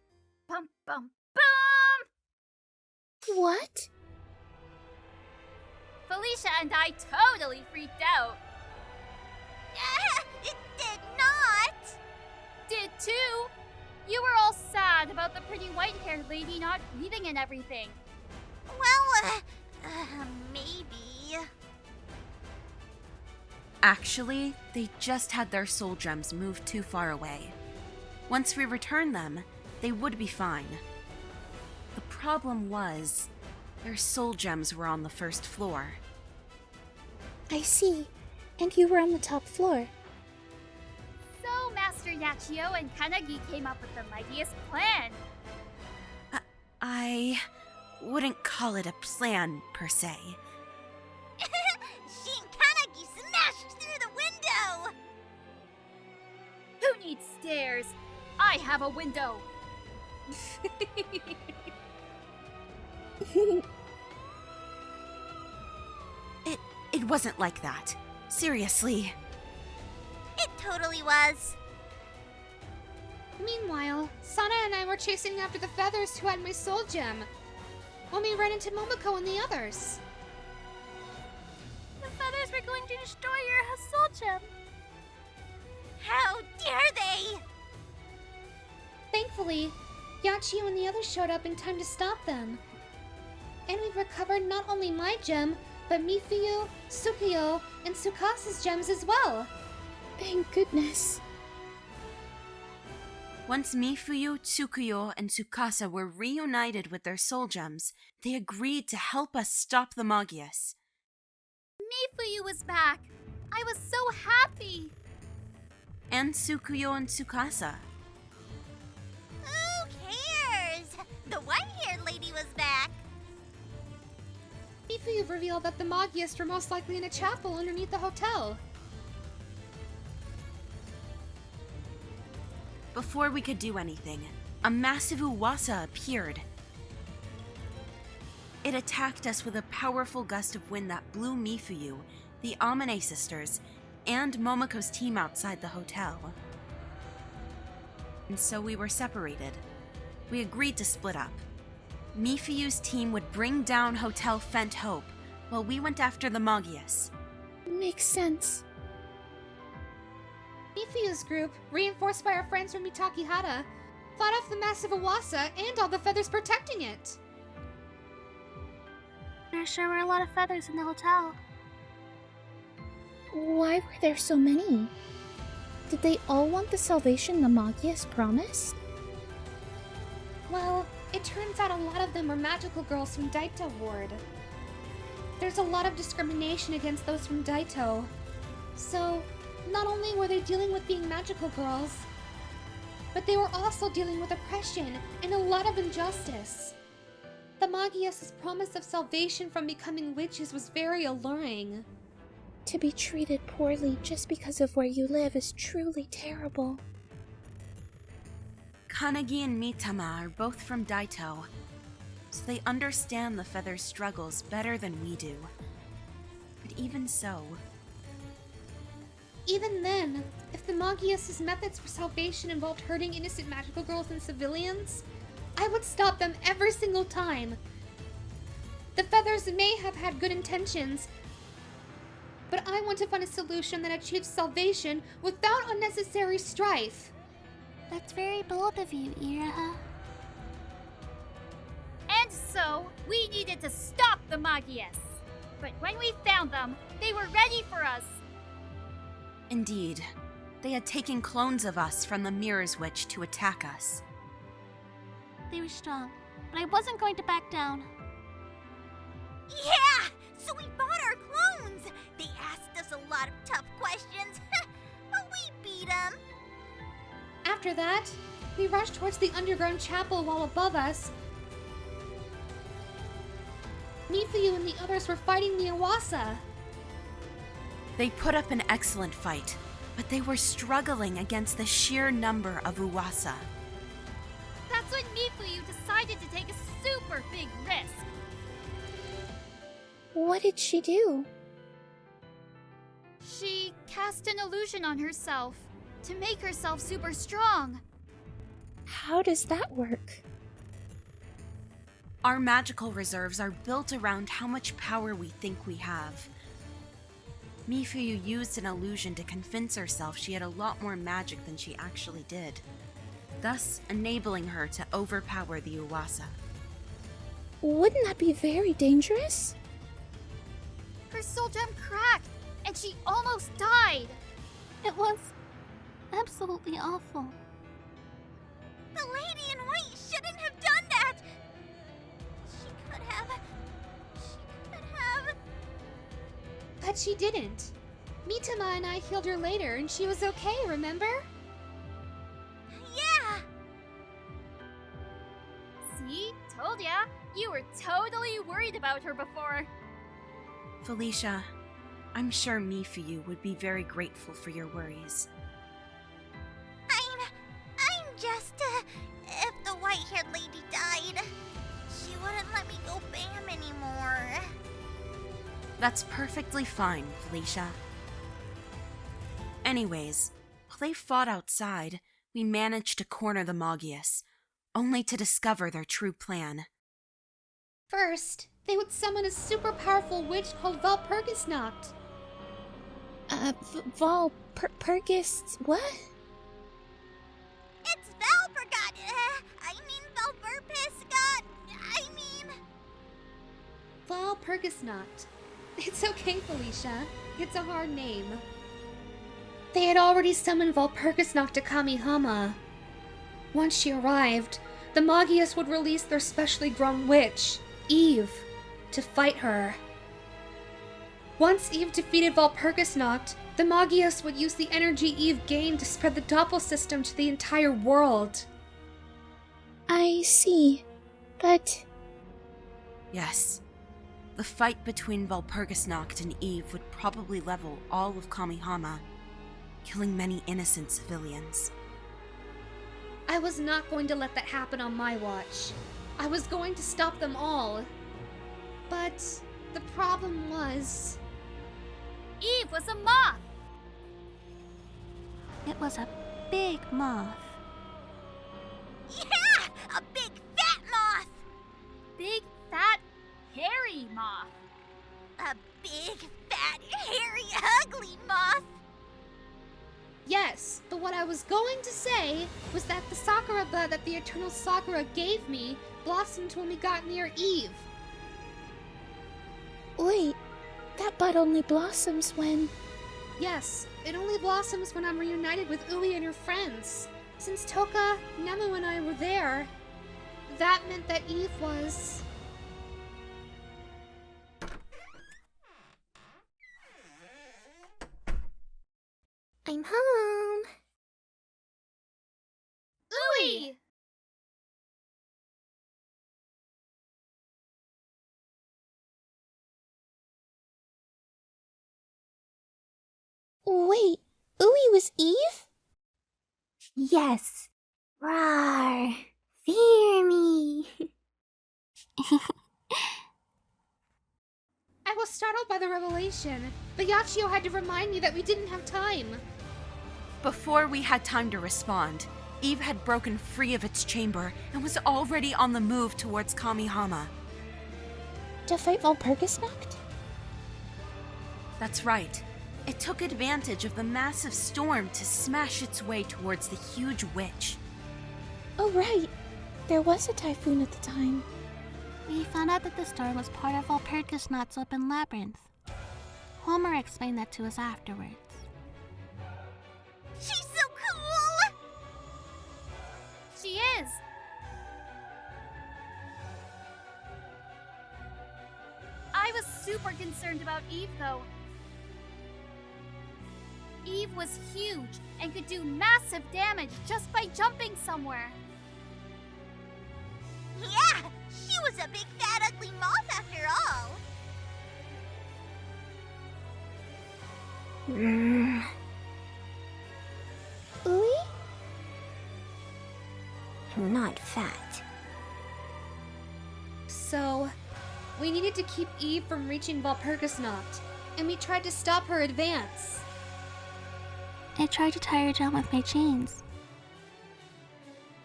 Bum bum bum! What? Felicia and I totally freaked out. It did not! Did too! You were all sad about the pretty white-haired lady not breathing and everything. Well, maybe. actually, they just had their soul gems moved too far away. Once we returned them, they would be fine. The problem was, their soul gems were on the first floor. I see. And you were on the top floor. So Master Yachio and Kanagi came up with the mightiest plan. I wouldn't call it a plan, per se. She and Kanagi smashed through the window! Who needs stairs? I have a window. It wasn't like that. Seriously. It totally was. Meanwhile, Sana and I were chasing after the feathers who had my soul gem, when we ran into Momoko and the others. The feathers were going to destroy your soul gem. How dare they! Thankfully, Yachio and the others showed up in time to stop them. And we've recovered not only my gem, but Mifuyu, Tsukuyo, and Tsukasa's gems as well. Thank goodness. Once Mifuyu, Tsukuyo, and Tsukasa were reunited with their soul gems, they agreed to help us stop the Magias. Mifuyu was back. I was so happy. And Tsukuyo and Tsukasa. Who cares? The white-haired lady was back. Mifuyu we've revealed that the Magias were most likely in a chapel underneath the hotel. Before we could do anything, a massive Uwasa appeared. It attacked us with a powerful gust of wind that blew Mifuyu, the Amane sisters, and Momoko's team outside the hotel. And so we were separated. We agreed to split up. Mifuyu's team would bring down Hotel Fent Hope, while we went after the Magias. Makes sense. Mifuyu's group, reinforced by our friends from Mitakihara, fought off the massive Uwasa and all the feathers protecting it. There sure were a lot of feathers in the hotel. Why were there so many? Did they all want the salvation the Magias promised? Well, it turns out a lot of them were magical girls from Daito Ward. There's a lot of discrimination against those from Daito. So, not only were they dealing with being magical girls, but they were also dealing with oppression and a lot of injustice. The Magias' promise of salvation from becoming witches was very alluring. To be treated poorly just because of where you live is truly terrible. Kanagi and Mitama are both from Daito, so they understand the feather's struggles better than we do. But even so... Even then, if the Magias' methods for salvation involved hurting innocent magical girls and civilians, I would stop them every single time. The feathers may have had good intentions, but I want to find a solution that achieves salvation without unnecessary strife. That's very bold of you, Iraha. And so, we needed to stop the Magias. But when we found them, they were ready for us. Indeed, they had taken clones of us from the Mirror's Witch to attack us. They were strong, but I wasn't going to back down. Yeah! So we fought our clones! They asked us a lot of tough questions, but we beat them. After that, we rushed towards the underground chapel while above us, Mifuyu and the others were fighting the Uwasa. They put up an excellent fight, but they were struggling against the sheer number of Uwasa. That's when Mifuyu decided to take a super big risk. What did she do? She cast an illusion on herself to make herself super strong. How does that work? Our magical reserves are built around how much power we think we have. Mifuyu used an illusion to convince herself she had a lot more magic than she actually did, thus enabling her to overpower the Uwasa. Wouldn't that be very dangerous? Her soul gem cracked, and she almost died. It was absolutely awful. The lady in white shouldn't have done that! She could have... But she didn't. Mitama and I healed her later, and she was okay, remember? Yeah! See? Told ya. You were totally worried about her before. Felicia, I'm sure Mifuyu would be very grateful for your worries. I'm just, if the white-haired lady died, she wouldn't let me go BAM anymore. That's perfectly fine, Felicia. Anyways, while they fought outside, we managed to corner the Magias, only to discover their true plan. First, they would summon a super powerful witch called Valpurgisnacht. Valpurgis... what? It's Valpurgat, Valpurgisnacht, Valpurgisnacht. It's okay, Felicia. It's a hard name. They had already summoned Valpurgisnacht to Kamihama. Once she arrived, the Magias would release their specially grown witch, Eve, to fight her. Once Eve defeated Valpurgisnacht, the Magias would use the energy Eve gained to spread the Doppel system to the entire world. I see. But... Yes, The fight between Walpurgisnacht and Eve would probably level all of Kamihama, killing many innocent civilians. I was not going to let that happen on my watch. I was going to stop them all. But the problem was... Eve was a moth! It was a big moth. Yeah! A big fat moth! Big, fat, hairy moth. A big, fat, hairy, ugly moth! Yes, but what I was going to say was that the Sakura bud that the Eternal Sakura gave me blossomed when we got near Eve. Wait, that bud only blossoms when... Yes, it only blossoms when I'm reunited with Ui and her friends. Since Toka, Nemu, and I were there, that meant that Eve was... I'm home. Ui! Wait, Ui was Eve? Yes. Roar. Fear me. I was startled by the revelation, but Yachio had to remind me that we didn't have time. Before we had time to respond, Eve had broken free of its chamber and was already on the move towards Kamihama. To fight Walpurgisnacht? That's right. It took advantage of the massive storm to smash its way towards the huge witch. Oh right, there was a typhoon at the time. We found out that the storm was part of Walpurgisnacht's open labyrinth. Homer explained that to us afterwards. She's so cool! She is. I was super concerned about Eve, though. Eve was huge and could do massive damage just by jumping somewhere. Yeah, she was a big fat ugly moth after all. Ui? Not fat. So, we needed to keep Eve from reaching Walpurgisnacht, and we tried to stop her advance. I tried to tie her down with my chains.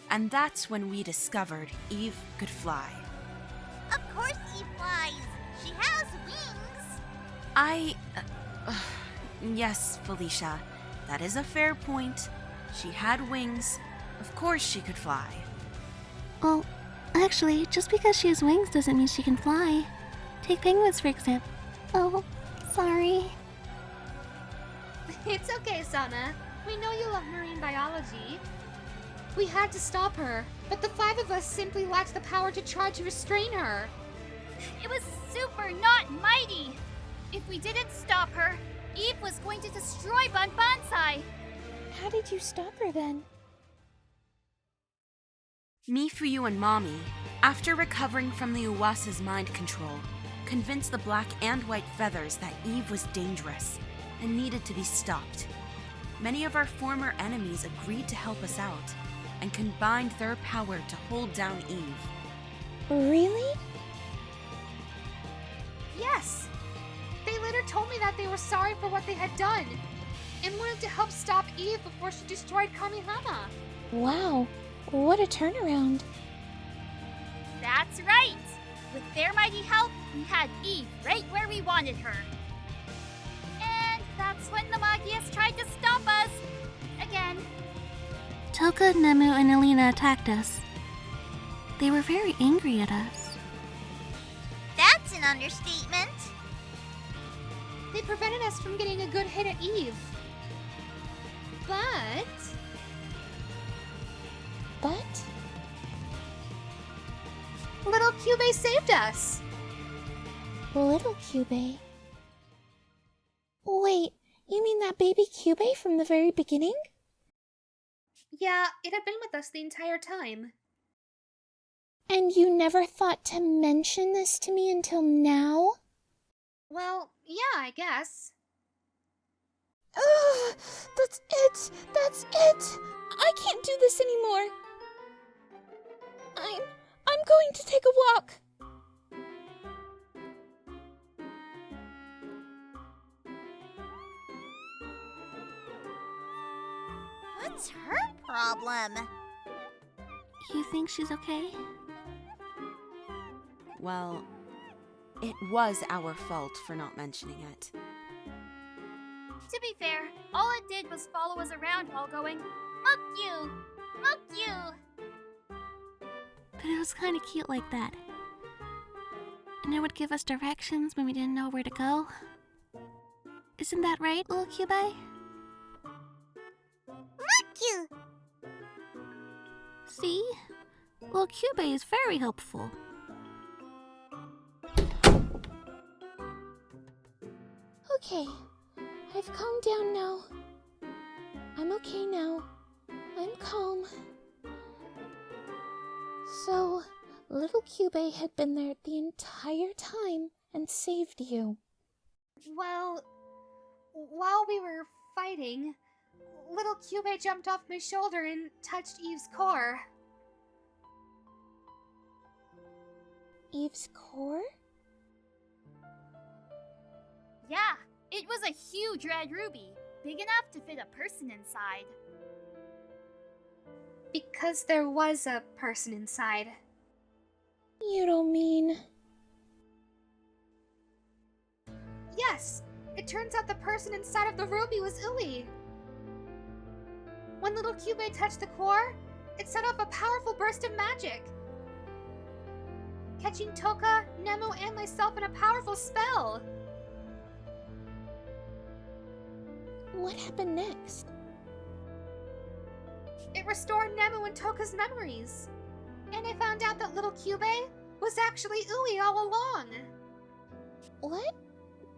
And that's when we discovered Eve could fly. Of course Eve flies. She has wings. Yes, Felicia, that is a fair point. She had wings. Of course she could fly. Well, actually, just because she has wings doesn't mean she can fly. Take penguins, for example. Oh, sorry. It's okay, Sana. We know you love marine biology. We had to stop her, but the five of us simply lacked the power to try to restrain her. It was super not mighty. If we didn't stop her, Eve was going to destroy Banbansai. How did you stop her then? Mifuyu and Mommy, after recovering from the Uwasa's mind control, convinced the black and white feathers that Eve was dangerous and needed to be stopped. Many of our former enemies agreed to help us out and combined their power to hold down Eve. Really? Yes! They later told me that they were sorry for what they had done and wanted to help stop Eve before she destroyed Kamihama. Wow, what a turnaround. That's right. With their mighty help, we had Eve right where we wanted her. And that's when the Magias tried to stop us. Again. Toka, Nemu, and Alina attacked us. They were very angry at us. That's an understatement. They prevented us from getting a good hit at Eve. But little Kyubey saved us. Little Kyubey? Wait, you mean that baby Kyubey from the very beginning? Yeah, it had been with us the entire time. And you never thought to mention this to me until now? Well, yeah, I guess. Ugh, that's it! That's it! I can't do this anymore. I'm going to take a walk. What's her problem? You think she's okay? Well, it was our fault for not mentioning it. To be fair, all it did was follow us around while going, Mokyuu! Mokyuu! But it was kind of cute like that. And it would give us directions when we didn't know where to go. Isn't that right, little Kyubei? Mokyuu! See? Little Kyubei is very helpful. Okay, I've calmed down now. I'm okay now. I'm calm. So, little Kyubei had been there the entire time and saved you. Well, while we were fighting, little Kyubei jumped off my shoulder and touched Eve's core. Eve's core? Yeah, it was a huge red ruby, big enough to fit a person inside. Because there was a person inside. You don't mean... Yes, it turns out the person inside of the ruby was Ui. When little Kyubei touched the core, it set off a powerful burst of magic, catching Toka, Nemu, and myself in a powerful spell. What happened next? It restored Nemu and Toka's memories. And I found out that little Kyubei was actually Ui all along. What?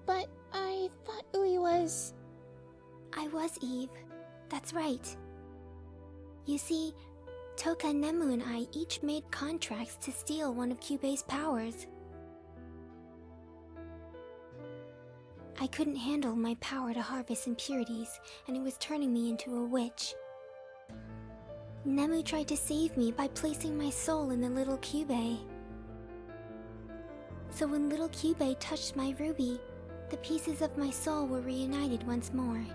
But I thought Ui was... I was Eve. That's right. You see, Toka, Nemu, and I each made contracts to steal one of Kyubei's powers. I couldn't handle my power to harvest impurities, and it was turning me into a witch. Nemu tried to save me by placing my soul in the little Kyubei. So when little Kyubei touched my ruby, the pieces of my soul were reunited once more.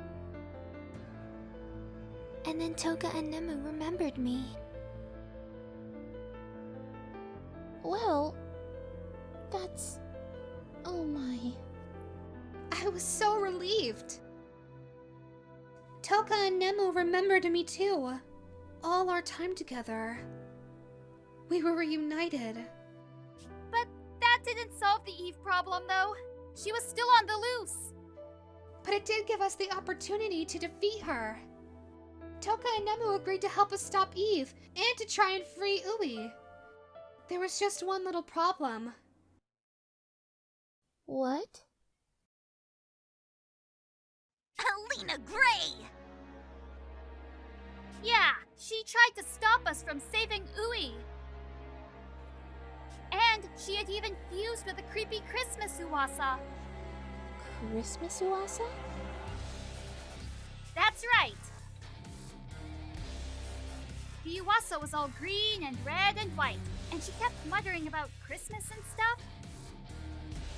And then Toka and Nemu remembered me. Well, that's... Oh my... I was so relieved. Toka and Nemu remembered me too. All our time together. We were reunited. But that didn't solve the Eve problem, though. She was still on the loose. But it did give us the opportunity to defeat her. Toka and Nemu agreed to help us stop Eve and to try and free Ui. There was just one little problem. What? Alina Gray! Yeah, she tried to stop us from saving Ui. And she had even fused with a creepy Christmas Uwasa. Christmas Uwasa? That's right. The Uwasa was all green and red and white, and she kept muttering about Christmas and stuff.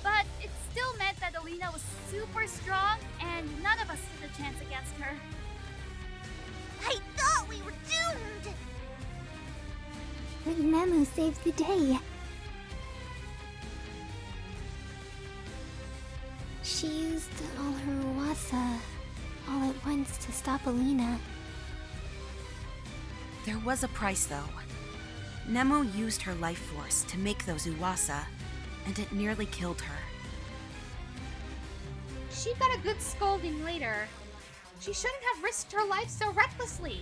But it still meant that Alina was super strong, and none of us stood a chance against her. I thought we were doomed! But Nemu saved the day. She used all her Uwasa all at once to stop Alina. There was a price, though. Nemu used her life force to make those Uwasa, and it nearly killed her. She got a good scolding later. She shouldn't have risked her life so recklessly.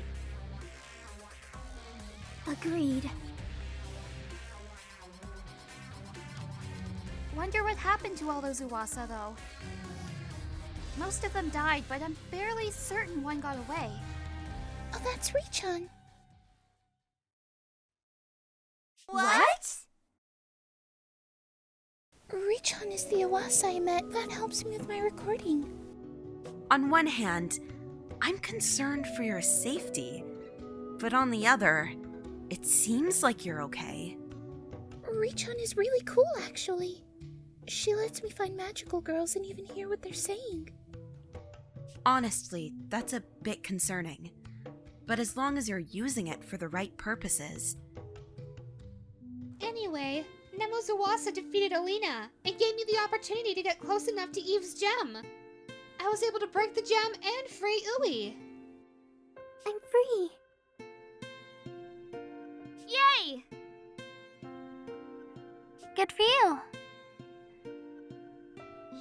Agreed. Wonder what happened to all those Uwasa, though. Most of them died, but I'm fairly certain one got away. Oh, that's Richan. What? Richon is the Iwasa I met. That helps me with my recording. On one hand, I'm concerned for your safety, but on the other, it seems like you're okay. Richon is really cool, actually. She lets me find magical girls and even hear what they're saying. Honestly, that's a bit concerning. But as long as you're using it for the right purposes. Anyway, Nemo's Iwasa defeated Alina and gave me the opportunity to get close enough to Eve's gem. I was able to break the gem and free Ui. I'm free. Yay! Good for you.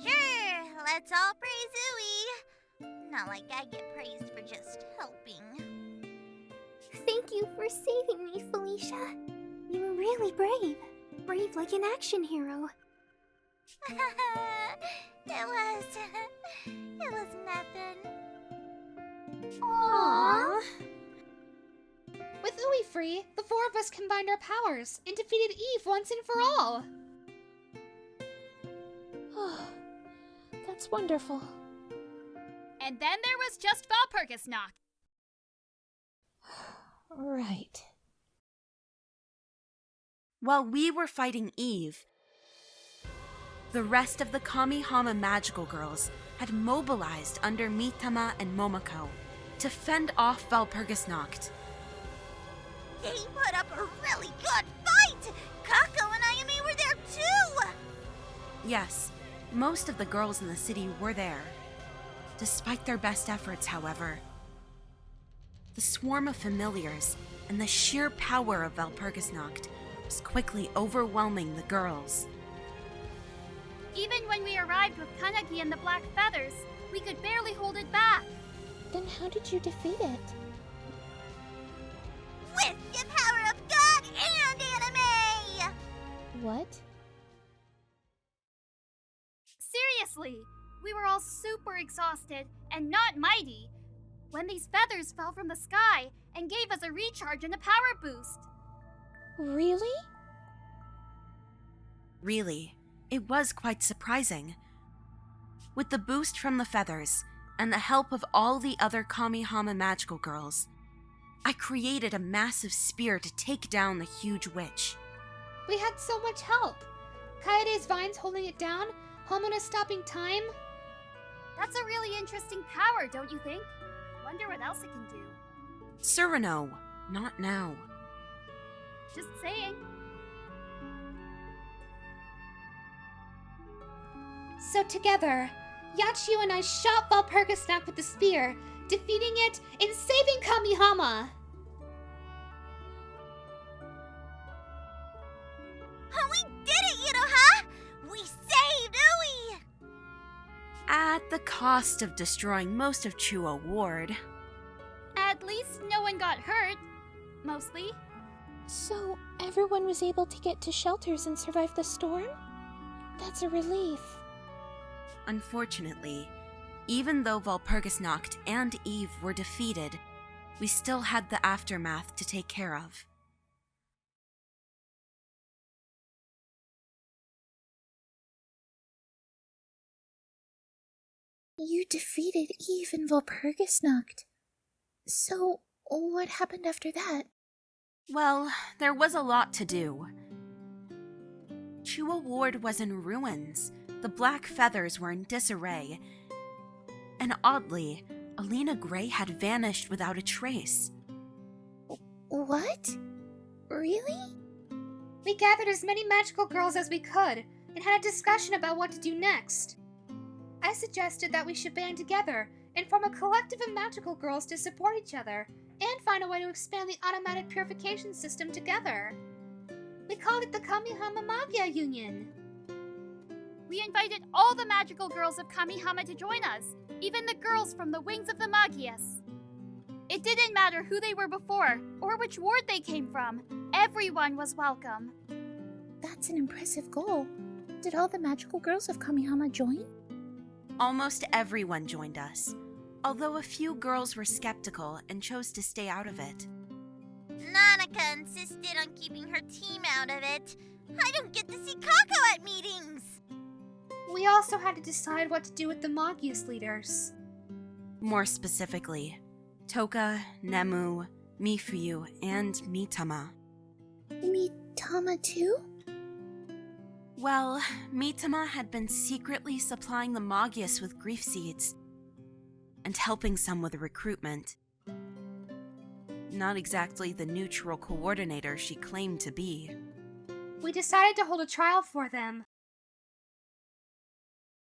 Sure, let's all praise Ui. Not like I get praised for just helping. Thank you for saving me, Felicia. You were really brave. Brave like an action hero. It was nothing. Aww. With Ui free, the four of us combined our powers and defeated Eve once and for all. Oh, that's wonderful. And then there was just Valpurgisnacht. Right. While we were fighting Eve, the rest of the Kamihama magical girls had mobilized under Mitama and Momoko to fend off Valpurgisnacht. They put up a really good fight! Kako and Ayumi were there too! Yes, most of the girls in the city were there. Despite their best efforts, however, the swarm of familiars and the sheer power of Valpurgisnacht was quickly overwhelming the girls. Even when we arrived with Kanagi and the Black Feathers, we could barely hold it back. Then how did you defeat it? With the power of God and anime! What? Seriously, we were all super exhausted and not mighty when these feathers fell from the sky and gave us a recharge and a power boost. Really? Really, it was quite surprising. With the boost from the feathers and the help of all the other Kamihama magical girls, I created a massive spear to take down the huge witch. We had so much help. Kaede's vines holding it down, Homona stopping time. That's a really interesting power, don't you think? Wonder what else it can do. Surano, not now. Just saying. So together, Yachiyo and I shot Valpurgisnacht with the spear, defeating it and saving Kamihama. We did it, Inoha! We saved Ui! At the cost of destroying most of Chuo Ward. At least no one got hurt. Mostly. So, everyone was able to get to shelters and survive the storm? That's a relief. Unfortunately, even though Valpurgisnacht and Eve were defeated, we still had the aftermath to take care of. You defeated Eve in Valpurgisnacht. So, what happened after that? Well, there was a lot to do. Chuo Ward was in ruins, the Black Feathers were in disarray, and oddly, Alina Gray had vanished without a trace. What? Really? We gathered as many magical girls as we could and had a discussion about what to do next. I suggested that we should band together and form a collective of magical girls to support each other and find a way to expand the automatic purification system together. We called it the Kamihama Magia Union. We invited all the magical girls of Kamihama to join us, even the girls from the wings of the Magias. It didn't matter who they were before or which ward they came from. Everyone was welcome. That's an impressive goal. Did all the magical girls of Kamihama join? Almost everyone joined us, although a few girls were skeptical and chose to stay out of it. Nanaka insisted on keeping her team out of it. I don't get to see Kako at meetings! We also had to decide what to do with the Magia's leaders. More specifically, Toka, Nemu, Mifuyu, and Mitama. Mitama too? Well, Mitama had been secretly supplying the Magias with grief seeds and helping some with recruitment. Not exactly the neutral coordinator she claimed to be. We decided to hold a trial for them.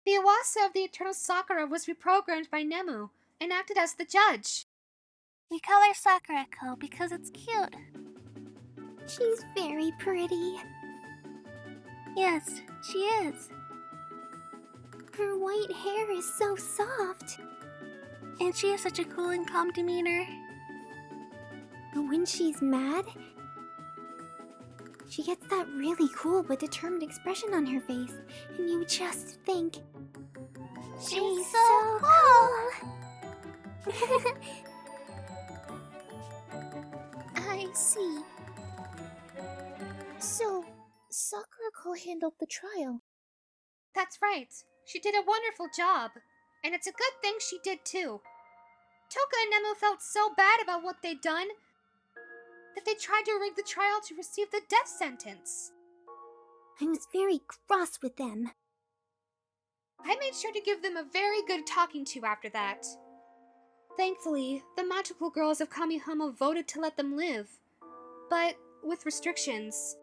The Iwasa of the Eternal Sakura was reprogrammed by Nemu and acted as the judge. We call her Sakura-ko because it's cute. She's very pretty. Yes, she is. Her white hair is so soft. And she has such a cool and calm demeanor. But when she's mad, she gets that really cool but determined expression on her face, and you just think, She's so cool! I see. So, Sakura-ko handled the trial. That's right. She did a wonderful job. And it's a good thing she did too. Toka and Nemu felt so bad about what they'd done that they tried to rig the trial to receive the death sentence. I was very cross with them. I made sure to give them a very good talking to after that. Thankfully, the magical girls of Kamihama voted to let them live, but with restrictions.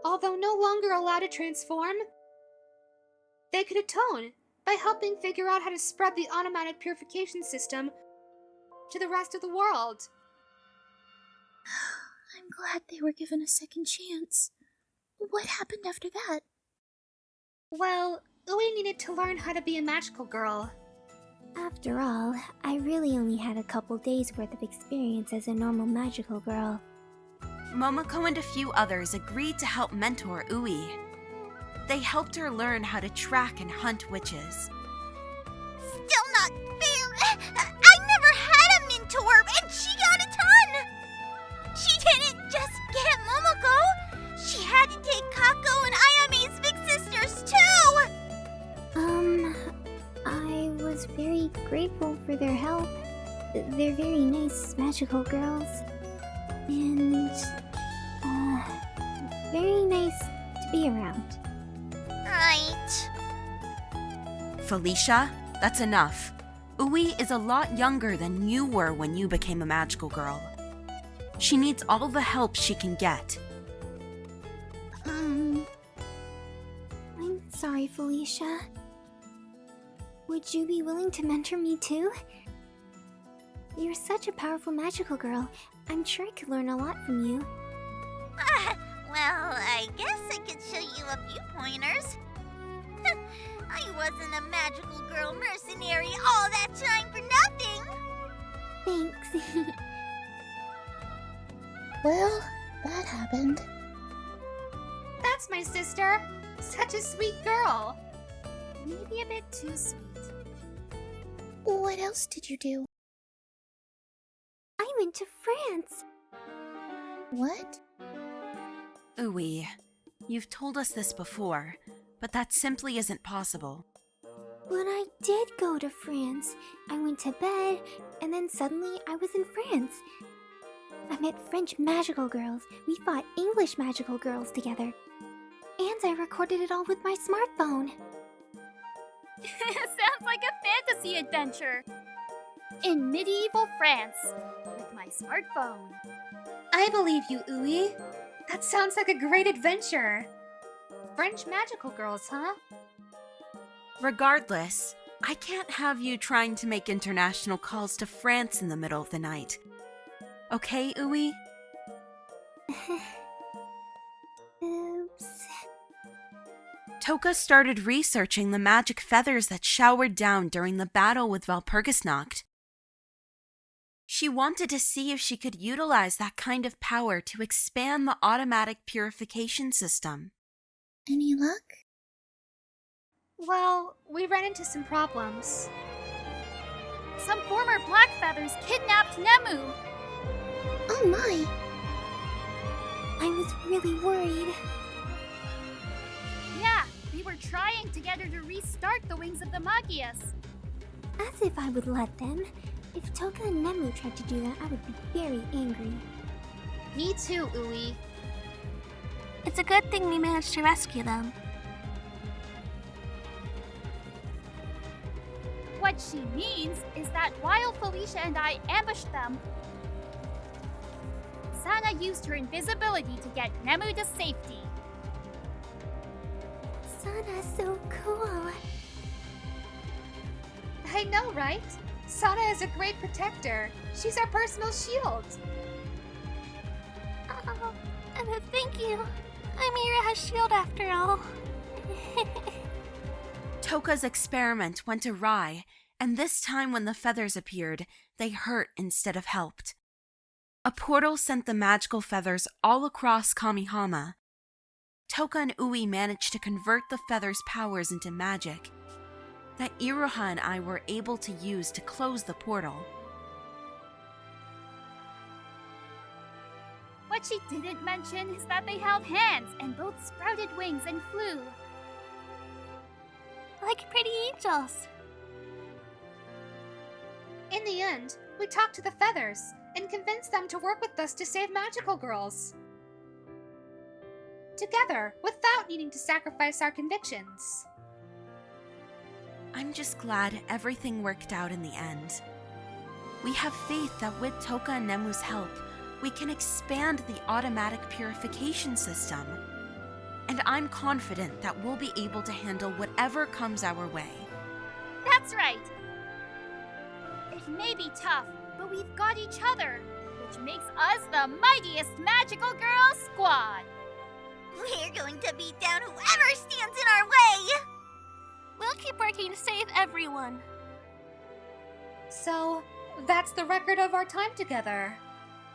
Although no longer allowed to transform, they could atone by helping figure out how to spread the automatic purification system to the rest of the world. I'm glad they were given a second chance. What happened after that? Well, Ui needed to learn how to be a magical girl. After all, I really only had a couple days worth of experience as a normal magical girl. Momoko and a few others agreed to help mentor Ui. They helped her learn how to track and hunt witches. Still not fair. I never had a mentor, and she got a ton. She didn't just get Momoko. She had to take Kako and Ayame's big sisters too. I was very grateful for their help. They're very nice magical girls. And, very nice to be around. Right. Felicia, that's enough. Ui is a lot younger than you were when you became a magical girl. She needs all the help she can get. I'm sorry, Felicia. Would you be willing to mentor me too? You're such a powerful magical girl. I'm sure I could learn a lot from you. Well, I guess I could show you a few pointers. I wasn't a magical girl mercenary all that time for nothing. Thanks. Well, that happened. That's my sister. Such a sweet girl. Maybe a bit too sweet. What else did you do? I went to France. What? Ui, you've told us this before, but that simply isn't possible. But I did go to France. I went to bed, and then suddenly I was in France. I met French magical girls. We fought English magical girls together. And I recorded it all with my smartphone. Sounds like a fantasy adventure. In medieval France, with my smartphone. I believe you, Ui. That sounds like a great adventure. French magical girls, huh? Regardless, I can't have you trying to make international calls to France in the middle of the night. Okay, Ui? Oops. Toka started researching the magic feathers that showered down during the battle with Walpurgisnacht. She wanted to see if she could utilize that kind of power to expand the automatic purification system. Any luck? Well, we ran into some problems. Some former Blackfeathers kidnapped Nemu. Oh my! I was really worried. Yeah, the We were trying together to restart the wings of the Magias. As if I would let them. If Toka and Nemu tried to do that, I would be very angry. Me too, Ui. It's a good thing we managed to rescue them. What she means is that while Felicia and I ambushed them, Sana used her invisibility to get Nemu to safety. Sana's so cool. I know, right? Sana is a great protector. She's our personal shield. Oh, thank you. I'm Ira's shield after all. Toka's experiment went awry, and this time when the feathers appeared, they hurt instead of helped. A portal sent the magical feathers all across Kamihama. Toka and Ui managed to convert the feathers' powers into magic that Iroha and I were able to use to close the portal. What she didn't mention is that they held hands and both sprouted wings and flew. Like pretty angels. In the end, we talked to the feathers and convinced them to work with us to save magical girls. Together, without needing to sacrifice our convictions. I'm just glad everything worked out in the end. We have faith that with Toka and Nemu's help, we can expand the automatic purification system. And I'm confident that we'll be able to handle whatever comes our way. That's right! It may be tough, but we've got each other, which makes us the mightiest magical girl squad! We're going to beat down whoever stands in our way! We'll keep working to save everyone. So, that's the record of our time together.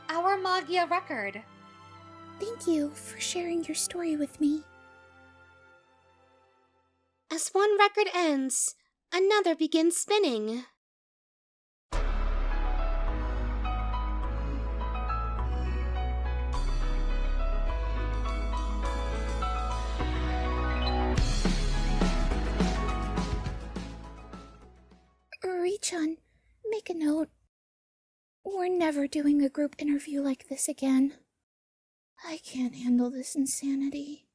Our Magia record. Thank you for sharing your story with me. As one record ends, another begins spinning. Richan, make a note. We're never doing a group interview like this again. I can't handle this insanity.